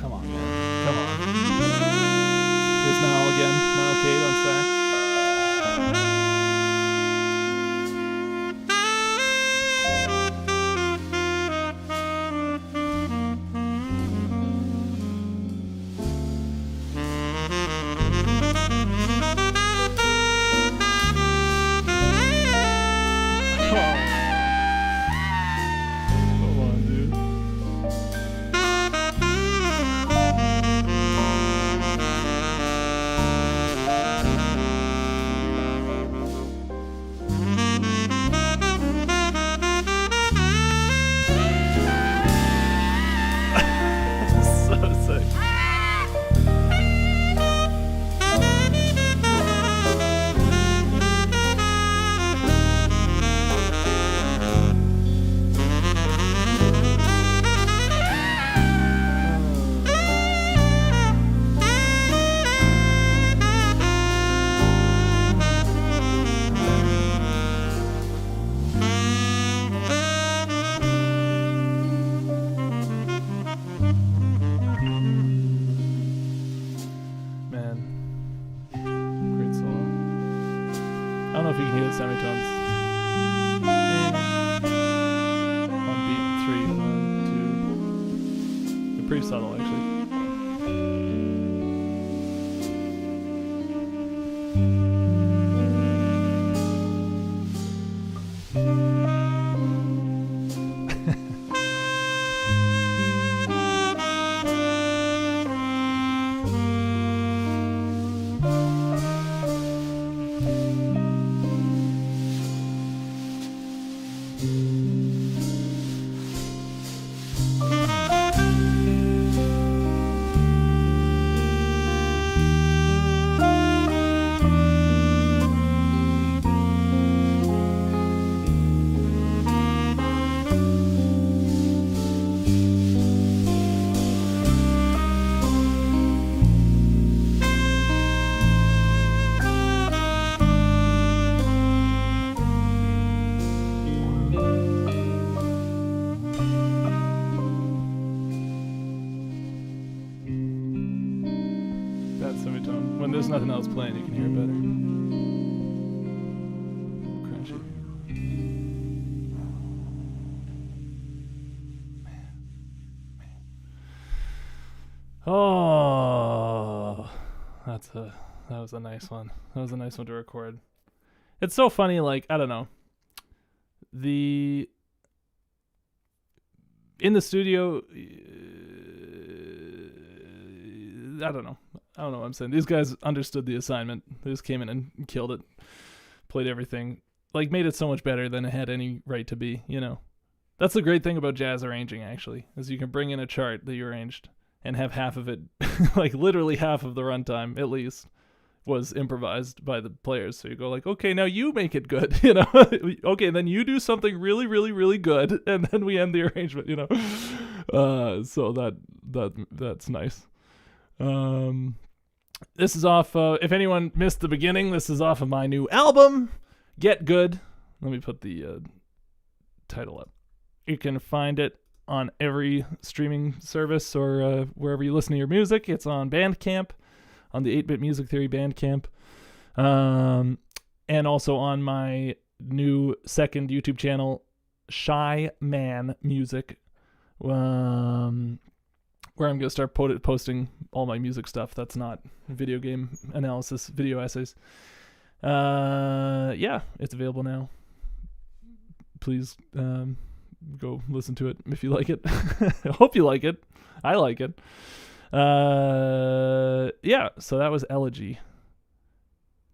Come on, man. Come on. Here's Niall again. Niall Cade on sax. don't know if you can hear the semitones. On beat 3, 1, 2. They're pretty subtle, actually. Semitone. When there's nothing else playing, you can hear it better. Crunchy. Oh, that was a nice one. That was a nice one to record. It's so funny, like, I don't know. In the studio, I don't know what I'm saying. These guys understood the assignment. They just came in and killed it. Played everything. Like, made it so much better than it had any right to be, you know. That's the great thing about jazz arranging, actually, is you can bring in a chart that you arranged and have half of it, like literally half of the runtime, at least, was improvised by the players. So you go like, okay, now you make it good, you know. Okay, then you do something really, really, really good, and then we end the arrangement, you know. So that's nice. This is off, if anyone missed the beginning, this is off of my new album, Get Good. Let me put the title up. You can find it on every streaming service or wherever you listen to your music. It's on Bandcamp, on the 8-Bit Music Theory Bandcamp, and also on my new second YouTube channel, Shy Man Music, where I'm going to start posting all my music stuff that's not video game analysis, video essays. Yeah, it's available now. Please go listen to it if you like it. I hope you like it. I like it. Yeah, so that was Elegy.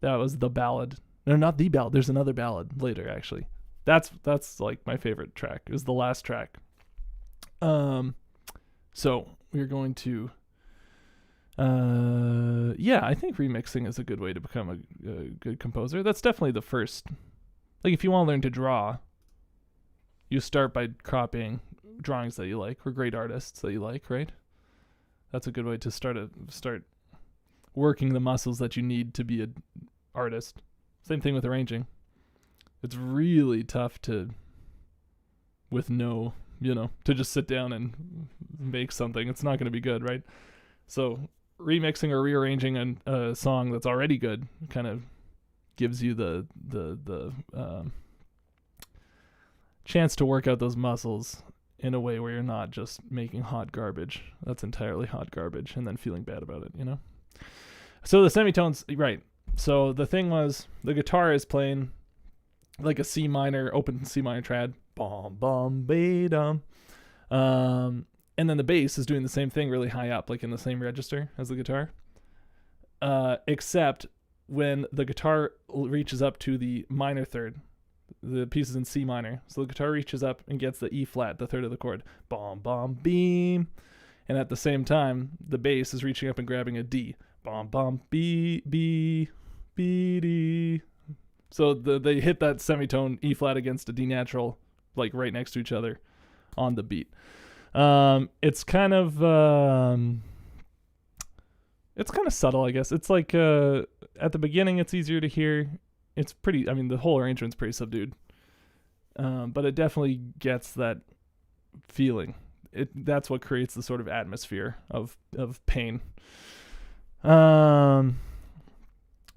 That was the ballad. No, not the ballad. There's another ballad later, actually. That's like my favorite track. It was the last track. So we're going to yeah, I think remixing is a good way to become a good composer. That's definitely the first. Like, if you want to learn to draw, you start by copying drawings that you like or great artists that you like, right? That's a good way to start working the muscles that you need to be an artist. Same thing with arranging. It's really tough to just sit down and make something. It's not going to be good, right? So remixing or rearranging a song that's already good kind of gives you the chance to work out those muscles in a way where you're not just making hot garbage that's entirely hot garbage and then feeling bad about it, you know? So the semitones, right. So the thing was, the guitar is playing like a C minor, open C minor trad. Bom, bom, ba-dum. And then the bass is doing the same thing really high up, like in the same register as the guitar. Except when the guitar reaches up to the minor third, the piece is in C minor. So the guitar reaches up and gets the E flat, the third of the chord. Bom, bom, beam. And at the same time, the bass is reaching up and grabbing a D. Bom, bom, B, B, B, D. So they hit that semitone E flat against a D natural, like right next to each other on the beat. It's kind of subtle, I guess. It's like at the beginning it's easier to hear. It's pretty, I mean, the whole arrangement's pretty subdued. But it definitely gets that feeling. That's what creates the sort of atmosphere of pain.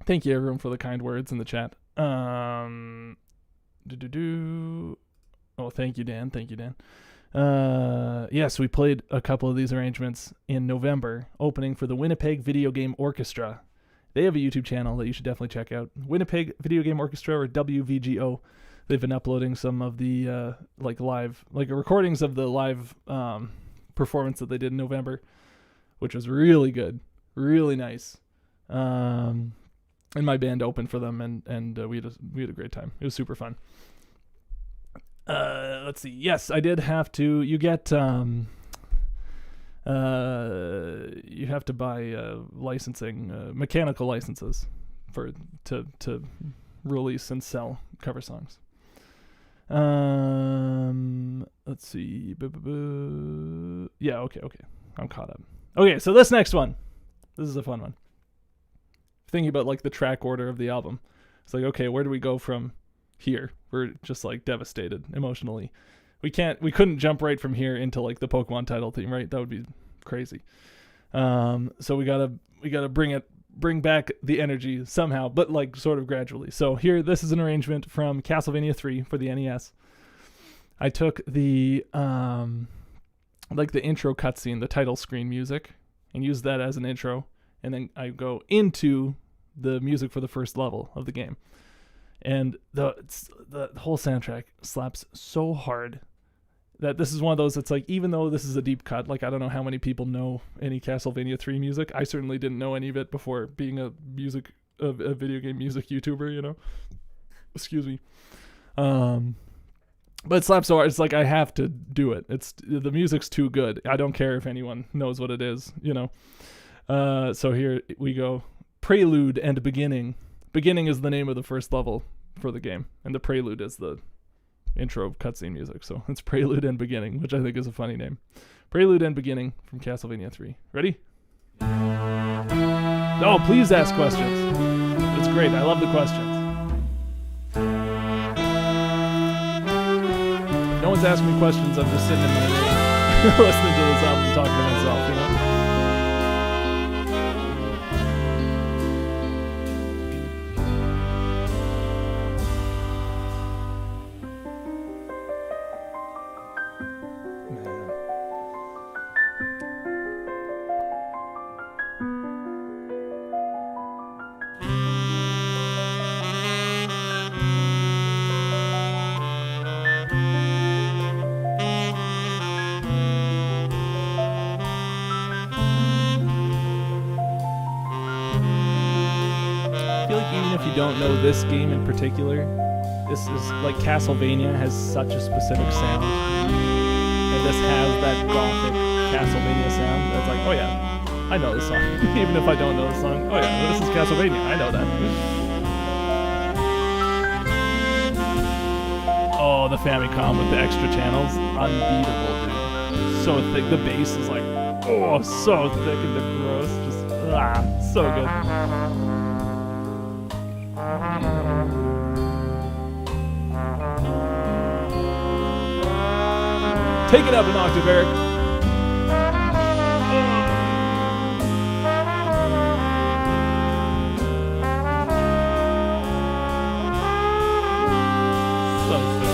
Thank you, everyone, for the kind words in the chat. Oh, thank you, Dan. Thank you, Dan. Yes, we played a couple of these arrangements in November, opening for the Winnipeg Video Game Orchestra. They have a YouTube channel that you should definitely check out. Winnipeg Video Game Orchestra, or WVGO. They've been uploading some of the recordings of the live performance that they did in November, which was really good, really nice. And my band opened for them, and we had a great time. It was super fun. Let's see. Yes, I did have to. You get you have to buy licensing, mechanical licenses to release and sell cover songs. Let's see. Yeah, okay. I'm caught up. Okay, so this next one. This is a fun one. Thinking about like the track order of the album. It's like, okay, where do we go from here? We're just like devastated emotionally. We couldn't jump right from here into like the Pokemon title theme, right? That would be crazy. So we gotta bring back the energy somehow, but like sort of gradually. So here, this is an arrangement from Castlevania III for the NES. I took the like the intro cutscene, the title screen music, and used that as an intro, and then I go into the music for the first level of the game. And the whole soundtrack slaps so hard that this is one of those that's like, even though this is a deep cut, like I don't know how many people know any Castlevania 3 music. I certainly didn't know any of it before being a video game music YouTuber, you know. Excuse me. But it slaps so hard. It's like I have to do it. The music's too good. I don't care if anyone knows what it is, you know. So here we go. Prelude and Beginning. Beginning is the name of the first level for the game, and the Prelude is the intro cutscene music. So it's Prelude and Beginning, which I think is a funny name. Prelude and Beginning from Castlevania 3. Ready? Oh, please ask questions. It's great. I love the questions. If no one's asking me questions, I'm just sitting in my room listening to this album and talking to myself, you know? Don't know this game in particular. This is like Castlevania has such a specific sound, and this has that gothic Castlevania sound that's like, oh yeah, I know this song. Even if I don't know the song, oh yeah, this is Castlevania, I know that. Oh, the Famicom with the extra channels, unbeatable, dude. So thick. The bass is like, oh, so thick and gross, just so good. Take it up an octave, Eric. So sick.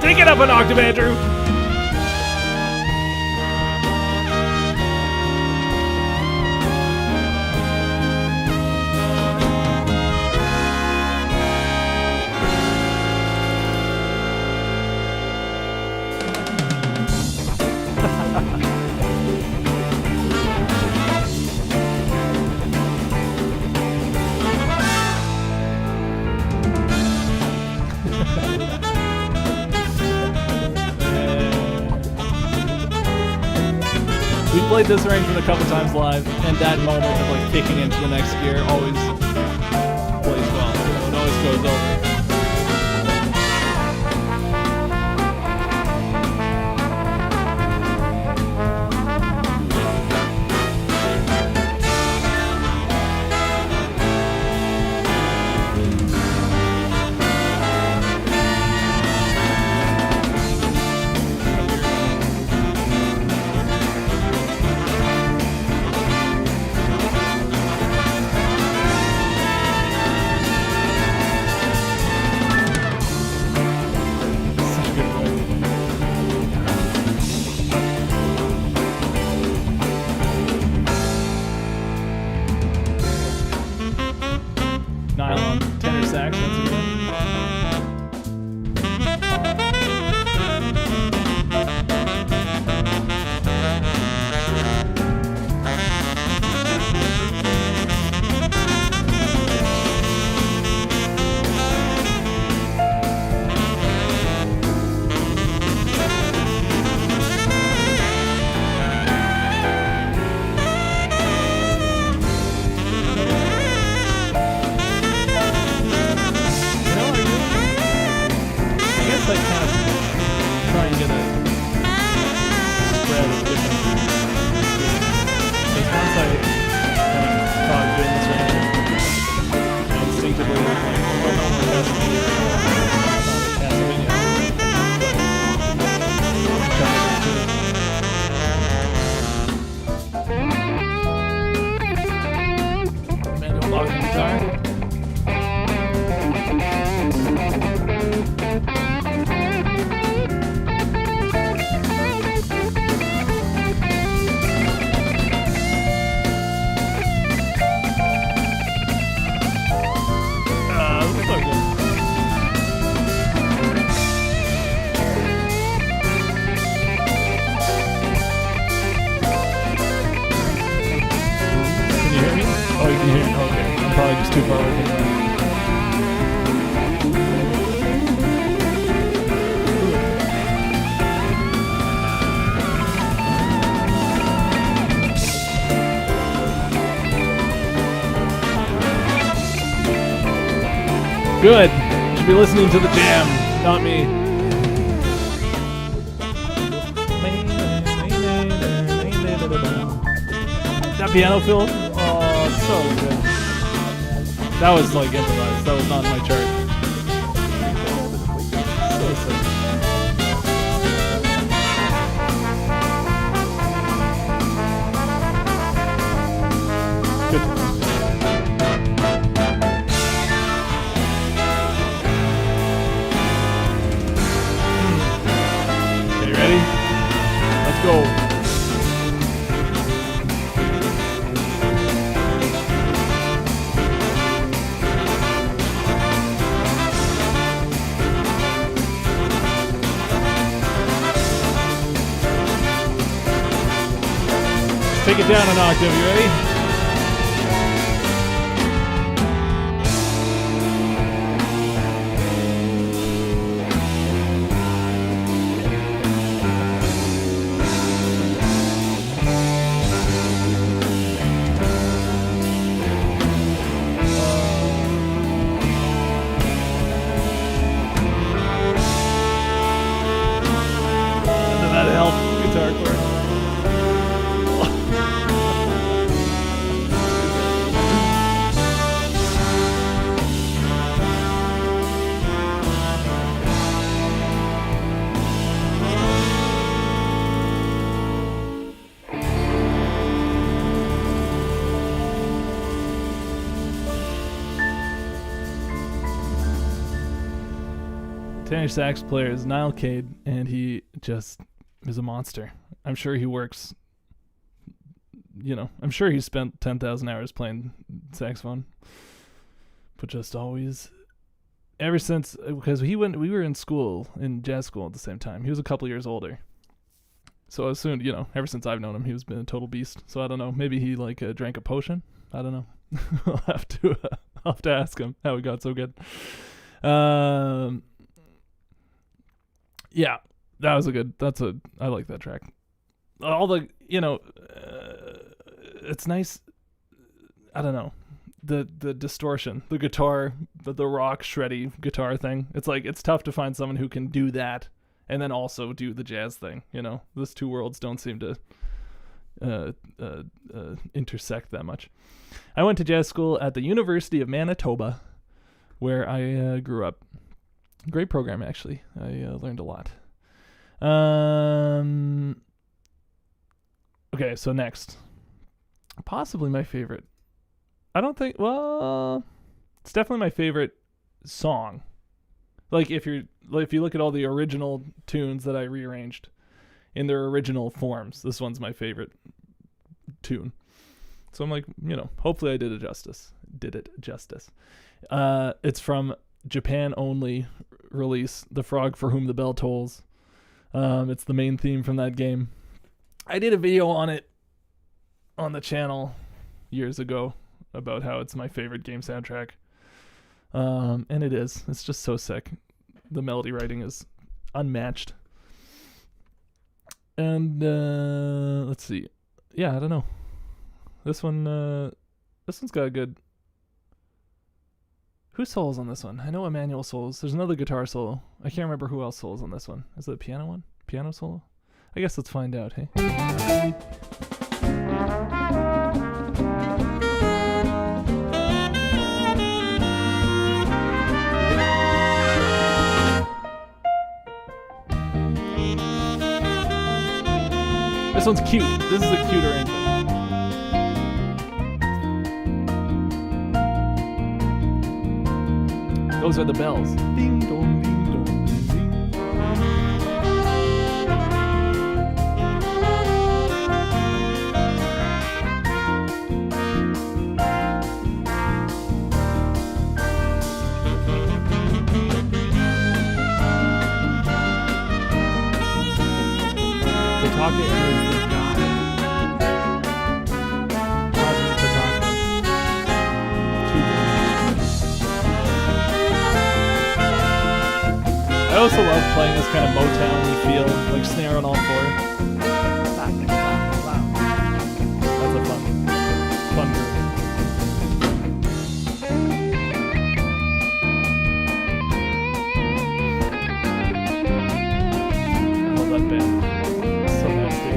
Take it up an octave, Andrew. Played this arrangement a couple times live, and that moment of like kicking into the next gear always plays well. It always goes over. get a spread of different. Because once I kind of thought doing this range, I instinctively was like, oh no, it has to be Castlevania. Manual locking guitar. Okay, I'm probably just too far away from that. Good. You should be listening to the jam, not me. That piano fill? Oh, so good. That was like improvised. That was not in my chart. So sick. Good. Okay, you ready? Let's go. Take it down an octave, you ready? Did that help? Guitar chord. Tenor sax player is Niall Cade, and he just is a monster. I'm sure he works, I'm sure he spent 10,000 hours playing saxophone, but just always, ever since, because we were in school, in jazz school at the same time. He was a couple years older. So as soon, ever since I've known him, he's been a total beast. So I don't know, maybe he drank a potion? I don't know. I'll have to ask him how he got so good. Yeah, that was I like that track. All the, it's nice. I don't know. The distortion, the guitar, the rock shreddy guitar thing. It's like, it's tough to find someone who can do that and then also do the jazz thing. Those two worlds don't seem to intersect that much. I went to jazz school at the University of Manitoba, where I grew up. Great program, actually. I learned a lot. Okay, so next. Possibly my favorite. I don't think, it's definitely my favorite song. Like, if you look at all the original tunes that I rearranged in their original forms, this one's my favorite tune. So I'm like, hopefully I did it justice. It's from Japan only release, The Frog for Whom the Bell Tolls. It's the main theme from that game. I did a video on it on the channel years ago about how it's my favorite game soundtrack. And it is. It's just so sick. The melody writing is unmatched. And let's see. Yeah, I don't know. This one's got a good. Who solos on this one? I know Emmanuel solos. There's another guitar solo. I can't remember who else solos on this one. Is it a piano one? piano solo? I guess let's find out, hey? This one's cute. This is a cute arrangement. Those are the bells. Ding dong, ding dong, ding ding. Pataka is the god. Cosmic Pataka. Too good. I also love playing this kind of Motown-y feel, like snare on all four. That's a fun groove. I love that band. So nasty.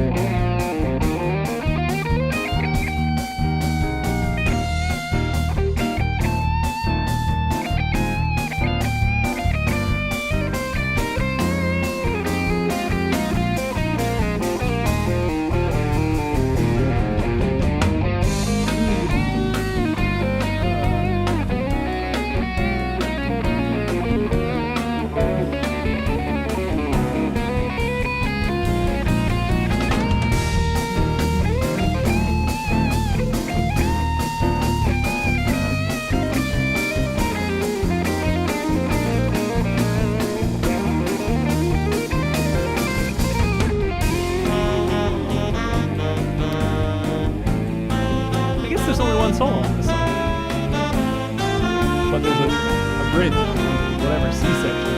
There's only one solo on this song, but there's a bridge, whatever, C section.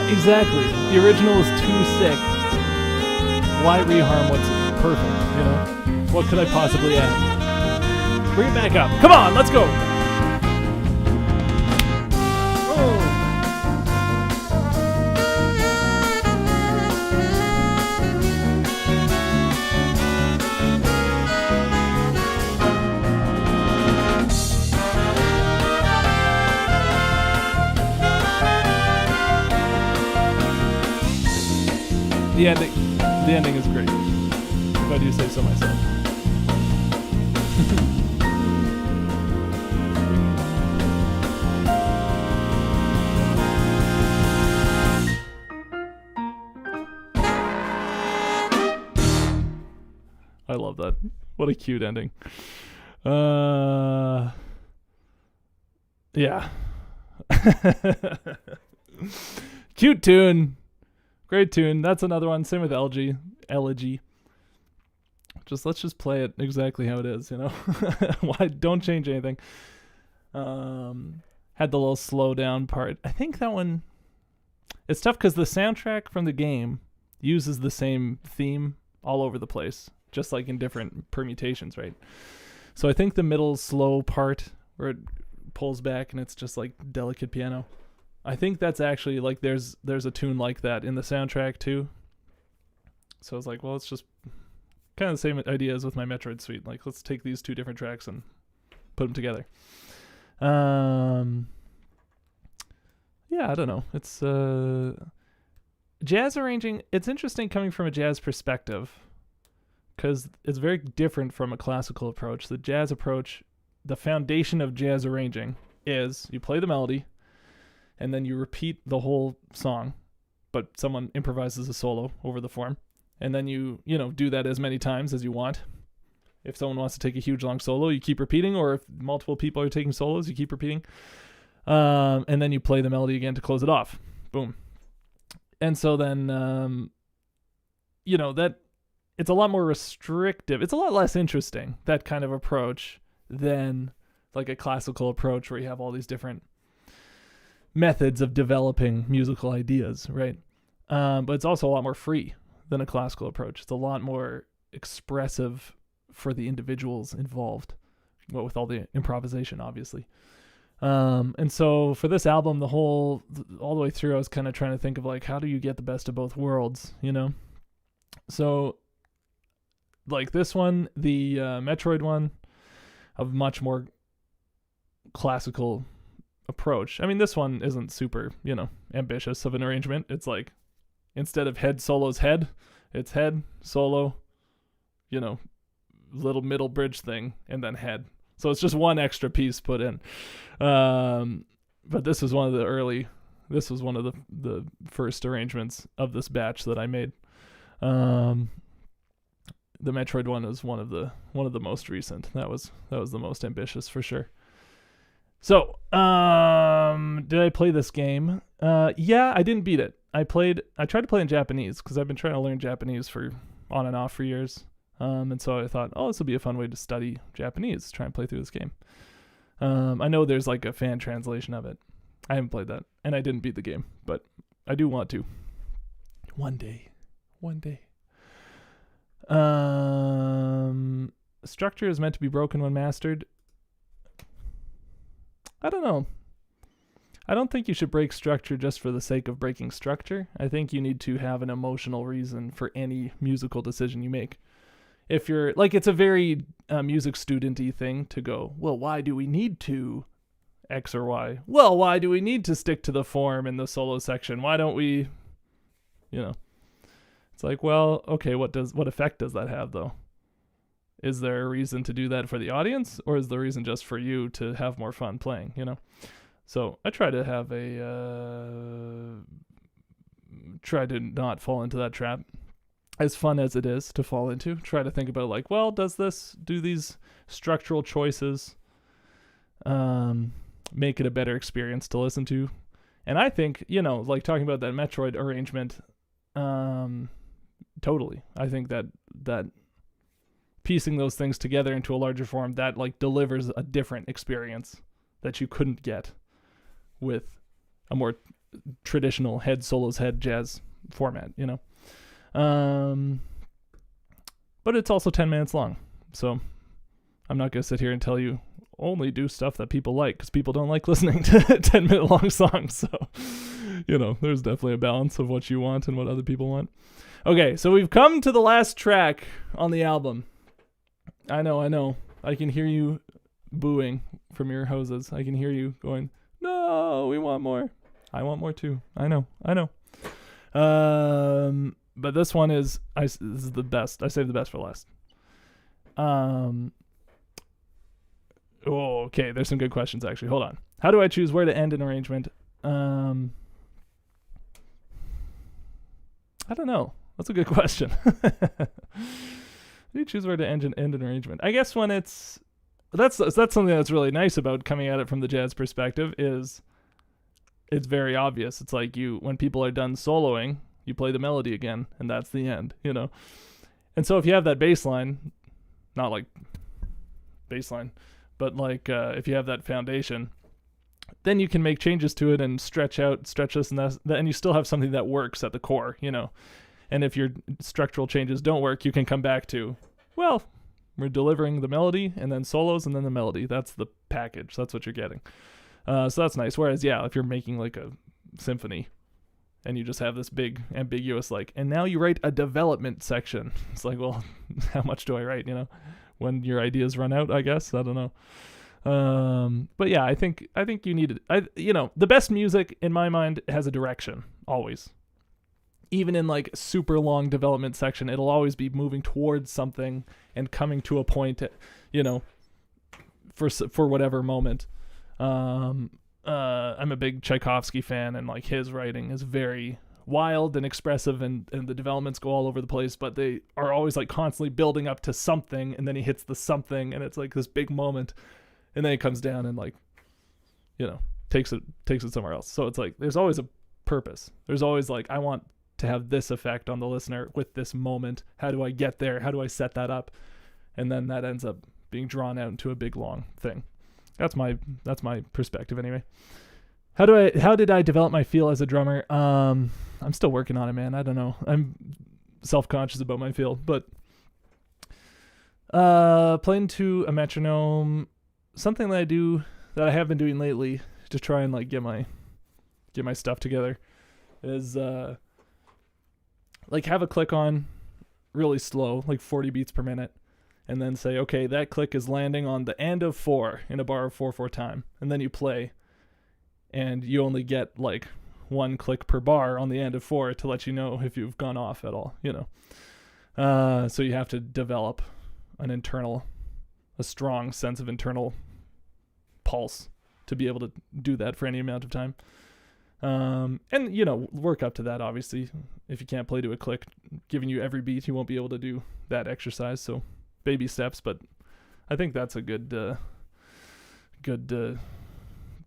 Exactly. The original is too sick. Why reharm what's perfect, you know? What could I possibly add? Bring it back up. Come on, let's go! The ending is great, if I do say so myself. I love that. What a cute ending. Yeah. Cute tune. Great tune. That's another one. Same with Elegy. Let's just play it exactly how it is, you know? Why don't change anything. Had the little slow down part. I think that one, it's tough because the soundtrack from the game uses the same theme all over the place, just like in different permutations, right? So I think the middle slow part where it pulls back and it's just like delicate piano, I think that's actually like there's a tune like that in the soundtrack too. So I was like, well, it's just kind of the same idea as with my Metroid suite. Like, let's take these two different tracks and put them together. Yeah, I don't know. It's jazz arranging. It's interesting coming from a jazz perspective because it's very different from a classical approach. The jazz approach, the foundation of jazz arranging is you play the melody and then you repeat the whole song, but someone improvises a solo over the form. And then you do that as many times as you want. If someone wants to take a huge long solo, you keep repeating, or if multiple people are taking solos, you keep repeating. And then you play the melody again to close it off. Boom. And so then, that it's a lot more restrictive. It's a lot less interesting, that kind of approach, than like a classical approach where you have all these different methods of developing musical ideas, right? But it's also a lot more free than a classical approach. It's a lot more expressive for the individuals involved, with all the improvisation, obviously. And so for this album, all the way through, I was kind of trying to think of like, how do you get the best of both worlds, So like this one, the Metroid one, a much more classical approach. I mean, this one isn't super, ambitious of an arrangement. It's like, instead of head solos head, it's head solo, little middle bridge thing, and then head. So it's just one extra piece put in. But this was one of the first arrangements of this batch that I made. The Metroid one was one of the most recent. That was the most ambitious for sure. So, did I play this game? Yeah, I didn't beat it. I tried to play in Japanese because I've been trying to learn Japanese for on and off for years. And so I thought, this will be a fun way to study Japanese, try and play through this game. I know there's like a fan translation of it. I haven't played that, and I didn't beat the game, but I do want to. One day. Structure is meant to be broken when mastered. I don't know. I don't think you should break structure just for the sake of breaking structure. I think you need to have an emotional reason for any musical decision you make. If you're like, it's a very music student-y thing to go, well, why do we need to X or Y? Well, why do we need to stick to the form in the solo section? Why don't we, It's like, well, okay, what effect does that have though? Is there a reason to do that for the audience, or is the reason just for you to have more fun playing, So I try to have try to not fall into that trap. As fun as it is to fall into, try to think about like, well, do these structural choices make it a better experience to listen to? And I think, like talking about that Metroid arrangement, totally. I think that piecing those things together into a larger form, that like delivers a different experience that you couldn't get with a more traditional head solos head jazz format, but it's also 10 minutes long, so I'm not going to sit here and tell you only do stuff that people like, because people don't like listening to 10-minute long songs. So there's definitely a balance of what you want and what other people want. Okay, so we've come to the last track on the album. I know I can hear you booing from your houses. I can hear you going, no, we want more. I want more too. I know. But this one this is the best. I saved the best for last. Okay. There's some good questions actually. Hold on. How do I choose where to end an arrangement? I don't know. That's a good question. How do you choose where to end an arrangement? I guess when that's something that's really nice about coming at it from the jazz perspective is it's very obvious. It's like when people are done soloing, you play the melody again, and that's the end, And so if you have that bass line, not like bass line, but like if you have that foundation, then you can make changes to it and stretch this and that, and you still have something that works at the core, And if your structural changes don't work, you can come back to, well, we're delivering the melody and then solos and then the melody. That's the package. That's what you're getting. So that's nice. Whereas, if you're making like a symphony and you just have this big ambiguous and now you write a development section. It's like, well, how much do I write, when your ideas run out, I guess. I don't know. But yeah, I think you need it. The best music in my mind has a direction always. Even in like super long development section, it'll always be moving towards something and coming to a point, for whatever moment. I'm a big Tchaikovsky fan, and like his writing is very wild and expressive, and the developments go all over the place, but they are always like constantly building up to something, and then he hits the something, and it's like this big moment, and then he comes down and like, you know, takes it somewhere else. So it's like there's always a purpose. There's always like, I want to have this effect on the listener with this moment. How do I get there? How do I set that up? And then that ends up being drawn out into a big long thing. That's my perspective anyway. How did I develop my feel as a drummer? I'm still working on it, man. I don't know. I'm self-conscious about my feel, but playing to a metronome, something that I have been doing lately to try and like get my stuff together, is like have a click on really slow, like 40 beats per minute, and then say, okay, that click is landing on the end of 4 in a bar of 4/4 time, and then you play. And you only get like 1 click per bar on the end of 4 to let you know if you've gone off at all, you know. So you have to develop a strong sense of internal pulse to be able to do that for any amount of time. And, you know, work up to that, obviously. If you can't play to a click, giving you every beat, you won't be able to do that exercise. So baby steps, but I think that's a good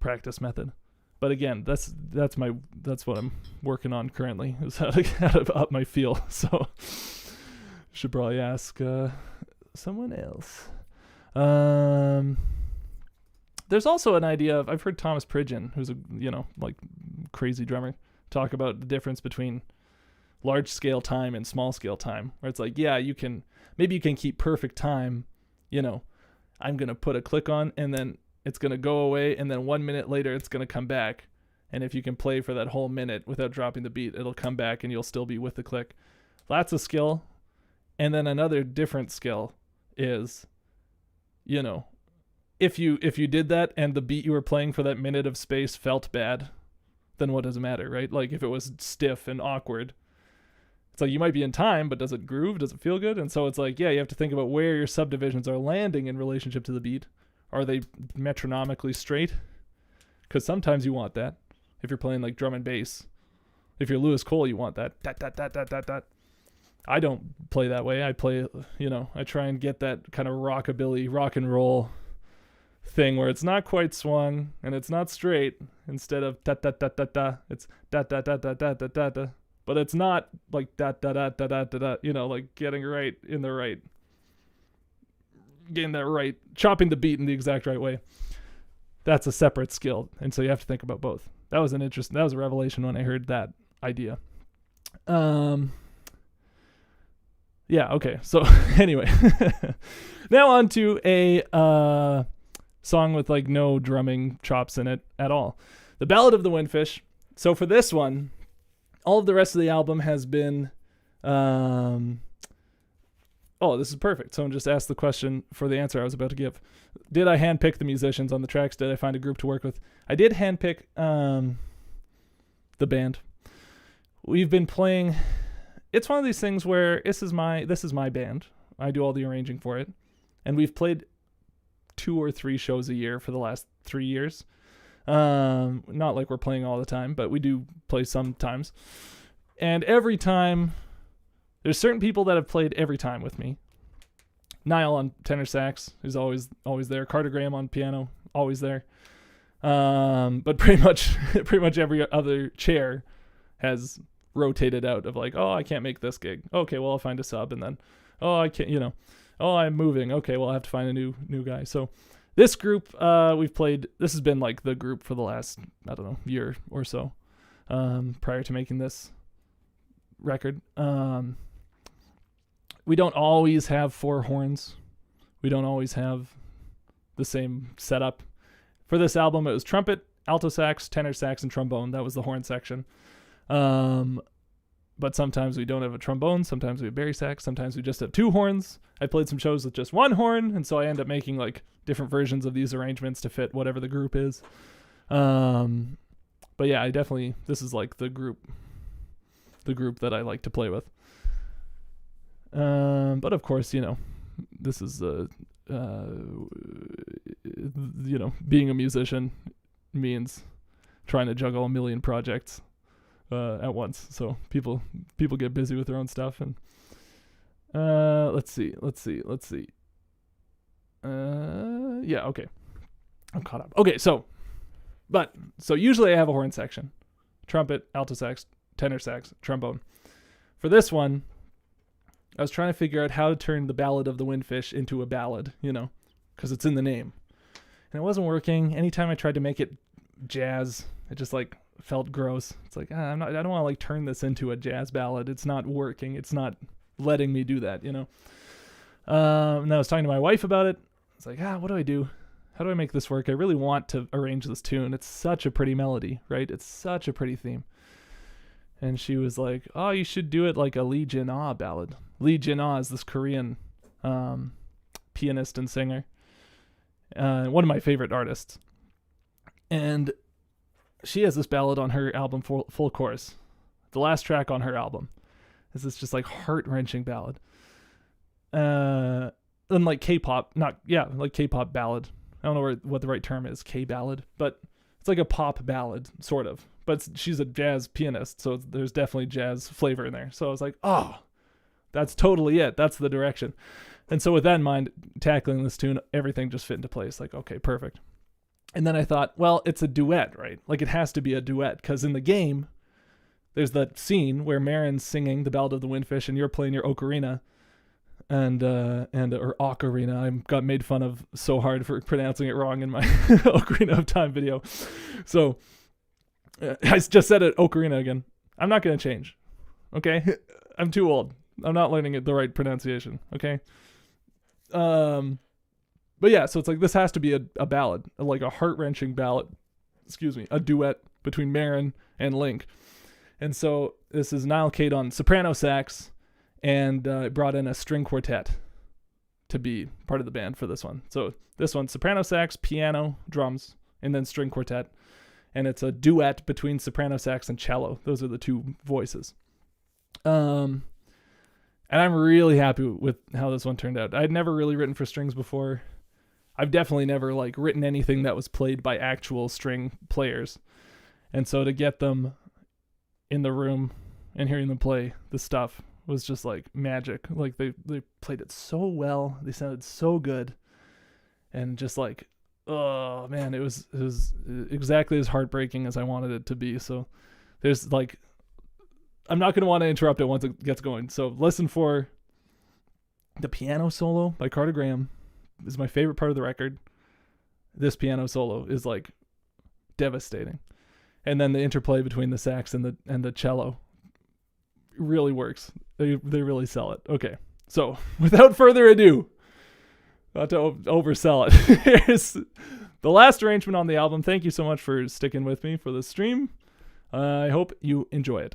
practice method. But again, that's what I'm working on currently, is how to up my feel. So should probably ask someone else. There's also an idea of, I've heard Thomas Pridgeon, who's a, you know, like crazy drummer, talk about the difference between large scale time and small scale time, where it's like, yeah, you can keep perfect time, you know, I'm going to put a click on and then it's going to go away, and then 1 minute later it's going to come back. And if you can play for that whole minute without dropping the beat, it'll come back and you'll still be with the click. That's a skill. And then another different skill is, you know, if you did that and the beat you were playing for that minute of space felt bad, then what does it matter, right? Like if it was stiff and awkward, it's like you might be in time, but does it groove? Does it feel good? And so it's like, yeah, you have to think about where your subdivisions are landing in relationship to the beat. Are they metronomically straight? Because sometimes you want that. If you're playing like drum and bass. If you're Lewis Cole, you want that. Dot, dot, dot, dot, dot, dot. I don't play that way. I play, you know, I try and get that kind of rockabilly, rock and roll thing where it's not quite swung and it's not straight. Instead of da da da da da, it's da da da da da da da da. But it's not like da da da da da da da. You know, like getting that right, chopping the beat in the exact right way. That's a separate skill, and so you have to think about both. That was a revelation when I heard that idea. Yeah, okay. So anyway, now on to a song with like no drumming chops in it at all. The Ballad of the Windfish. So for this one, all of the rest of the album has been this is perfect. Someone just asked the question for the answer I was about to give. Did I handpick the musicians on the tracks? Did I find a group to work with? I did handpick the band. We've been playing. It's one of these things where this is my band. I do all the arranging for it, and we've played 2 or 3 shows a year for the last 3 years. Not like we're playing all the time, but we do play sometimes. And every time, there's certain people that have played every time with me. Niall on tenor sax is always there. Carter Graham on piano, always there. But pretty much every other chair has rotated out of like, oh, I can't make this gig. Okay, well, I'll find a sub, and then, oh, I can't, you know, oh, I'm moving. Okay, well, I have to find a new guy. So this group, we've played. This has been like the group for the last, I don't know, year or so, prior to making this record. We don't always have 4 horns. We don't always have the same setup. For this album, it was trumpet, alto sax, tenor sax, and trombone. That was the horn section. But sometimes we don't have a trombone. Sometimes we have bari sax. Sometimes we just have 2 horns. I played some shows with just 1 horn, and so I end up making like different versions of these arrangements to fit whatever the group is. But yeah, this is like the group that I like to play with. But of course, you know, this is being a musician means trying to juggle a million projects at once. So people get busy with their own stuff. And let's see. Yeah, okay. I'm caught up. Okay, so usually I have a horn section: trumpet, alto sax, tenor sax, trombone. For this one, I was trying to figure out how to turn the Ballad of the Windfish into a ballad, because it's in the name. And it wasn't working. Anytime I tried to make it jazz, it just like felt gross. It's like, I don't want to like turn this into a jazz ballad. It's not working. It's not letting me do that, And I was talking to my wife about it. It's like, what do I do? How do I make this work? I really want to arrange this tune. It's such a pretty melody, right? It's such a pretty theme. And she was like, oh, you should do it like a Lee Jin-ah ballad. Lee Jin-ah is this Korean pianist and singer. One of my favorite artists. And she has this ballad on her album, Full Course. The last track on her album is this just like heart-wrenching ballad. And like K-pop, like K-pop ballad. I don't know what the right term is, K-ballad, but it's like a pop ballad, sort of. But she's a jazz pianist, so there's definitely jazz flavor in there. So I was like, oh, that's totally it. That's the direction. And so with that in mind, tackling this tune, everything just fit into place. Like, okay, perfect. And then I thought, well, it's a duet, right? Like it has to be a duet, because in the game, there's that scene where Marin's singing the Ballad of the Windfish and you're playing your ocarina, or ocarina. I got made fun of so hard for pronouncing it wrong in my Ocarina of Time video. So I just said it, ocarina again. I'm not going to change. Okay? I'm too old. I'm not learning it the right pronunciation. Okay? But yeah, so it's like this has to be a ballad, like a heart-wrenching ballad. A duet between Marin and Link. And so this is Niall Cade on soprano sax, and brought in a string quartet to be part of the band for this one. So this one, soprano sax, piano, drums, and then string quartet. And it's a duet between soprano sax and cello. Those are the two voices. And I'm really happy with how this one turned out. I'd never really written for strings before. I've definitely never like written anything that was played by actual string players. And so to get them in the room and hearing them play the stuff was just like magic. Like they played it so well. They sounded so good. And just like, oh man, it was exactly as heartbreaking as I wanted it to be. So there's like, I'm not going to want to interrupt it once it gets going. So listen for the piano solo by Carter Graham. Is my favorite part of the record. This piano solo is like devastating. And then the interplay between the sax and the cello really works. They really sell it. Okay. So without further ado, not to oversell it, here's the last arrangement on the album. Thank you so much for sticking with me for the stream. I hope you enjoy it.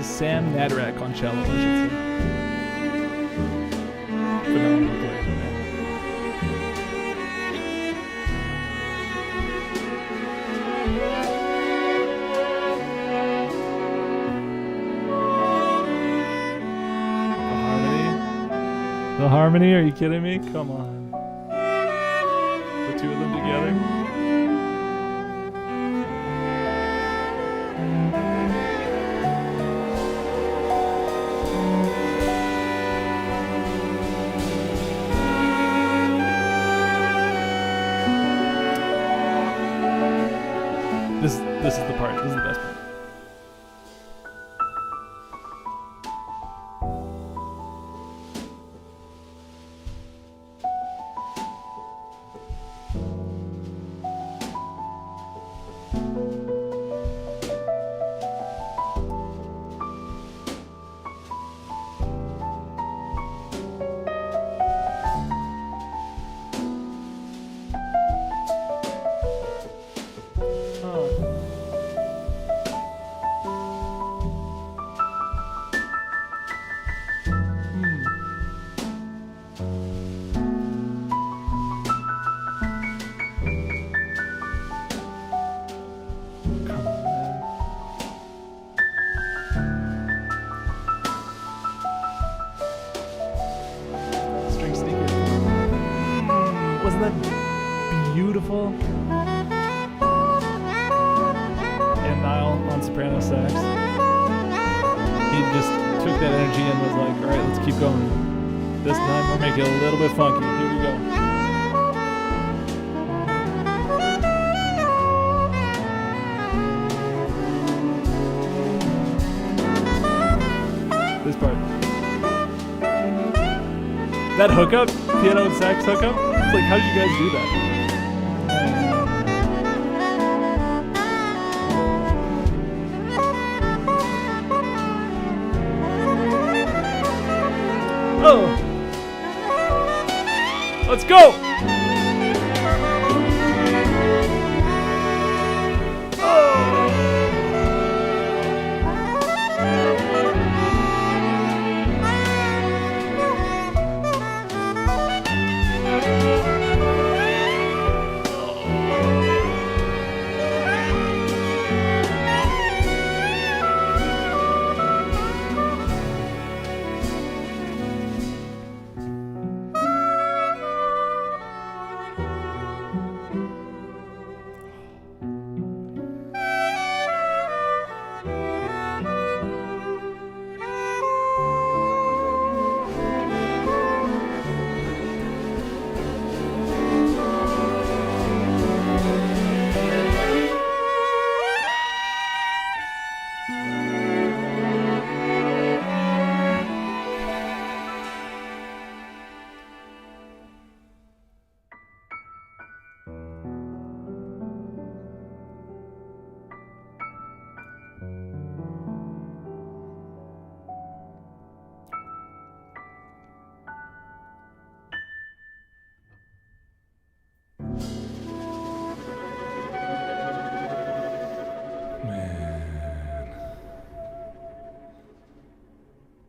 Sam Nadrak on cello, I should say. Phenomenal player, man. The harmony? Are you kidding me? Come on. The two of them together. This is the part. This is the best part. Wasn't that beautiful? And Niall on soprano sax. He just took that energy and was like, all right, let's keep going. This time we'll make it a little bit funky. Here we go. This part. That hookup, piano and sax hookup, it's like, how did you guys do that? Oh! Let's go!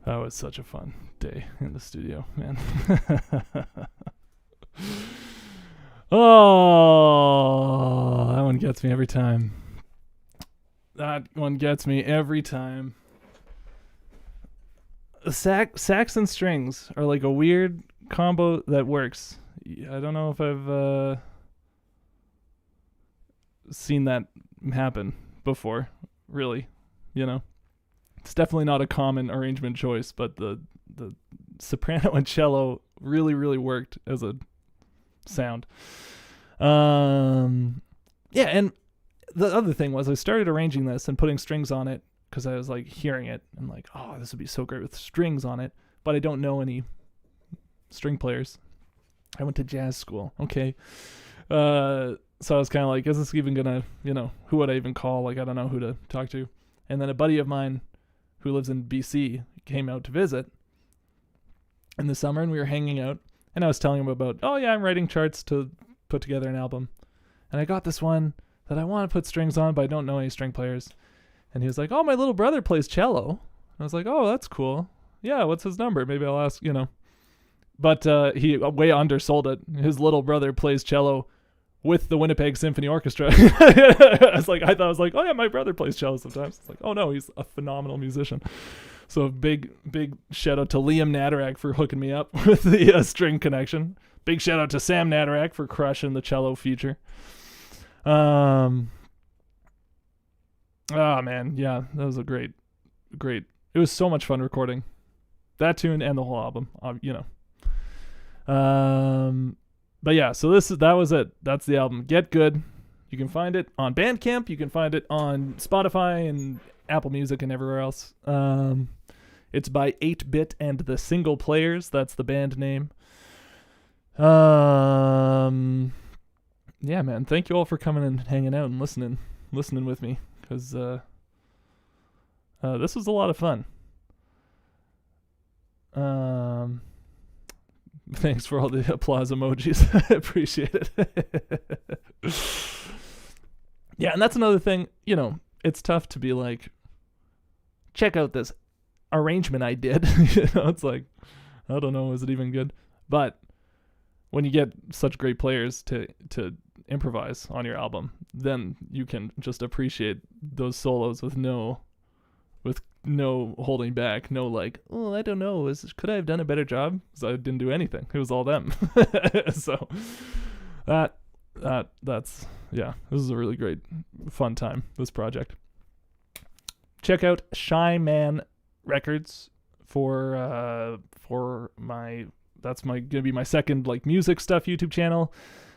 That was such a fun day in the studio, man. Oh, that one gets me every time. That one gets me every time. Sax and strings are like a weird combo that works. I don't know if I've seen that happen before, really, you know. It's definitely not a common arrangement choice, but the soprano and cello really, really worked as a sound. Yeah, and the other thing was I started arranging this and putting strings on it because I was like hearing it and like, oh, this would be so great with strings on it, but I don't know any string players. I went to jazz school, okay. So I was kind of like, is this even gonna, you know, who would I even call? Like, I don't know who to talk to. And then a buddy of mine who lives in BC came out to visit in the summer, and we were hanging out, and I was telling him about, oh yeah, I'm writing charts to put together an album, and I got this one that I want to put strings on, but I don't know any string players. And he was like, oh, my little brother plays cello. And I was like, oh, that's cool. Yeah, what's his number? Maybe I'll ask, you know. But he way undersold it. His little brother plays cello with the Winnipeg Symphony Orchestra. I thought I was like, oh yeah, my brother plays cello sometimes. It's like, oh no, he's a phenomenal musician. So big shout out to Liam Nadarak for hooking me up with the string connection. Big shout out to Sam Nadarak for crushing the cello feature. Oh man, yeah, that was a great. It was so much fun recording that tune and the whole album. You know. But yeah, so that was it. That's the album. Get good. You You can find it on Bandcamp. You can find it on Spotify and Apple Music and everywhere else. It's by 8-Bit and the Single Players. That's the band name. Yeah, man. Thank you all for coming and hanging out and listening with me, because this was a lot of fun. Thanks for all the applause emojis. I appreciate it. Yeah, and that's another thing, it's tough to be like, check out this arrangement I did. It's like, I don't know, is it even good? But when you get such great players to improvise on your album, then you can just appreciate those solos with no holding back, no like, oh, I don't know, could I have done a better job? Because I didn't do anything. It was all them. So that's this is a really great fun time, this project. Check out Shy Man Records for my gonna be my second like music stuff YouTube channel.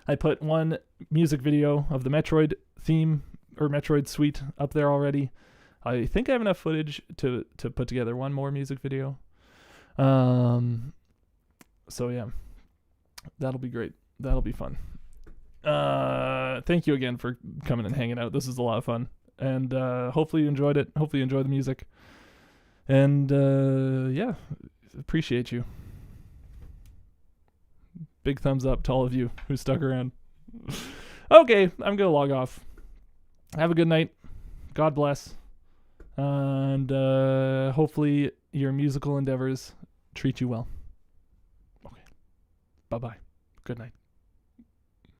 I put one music video of the Metroid theme or Metroid suite up there already. I think I have enough footage to put together one more music video. So yeah, that'll be great. That'll be fun. Thank you again for coming and hanging out. This is a lot of fun, and hopefully you enjoyed it. Hopefully you enjoy the music, and yeah, appreciate you. Big thumbs up to all of you who stuck around. Okay, I'm gonna log off. Have a good night. God bless. And hopefully your musical endeavors treat you well. Okay. Bye-bye. Good night.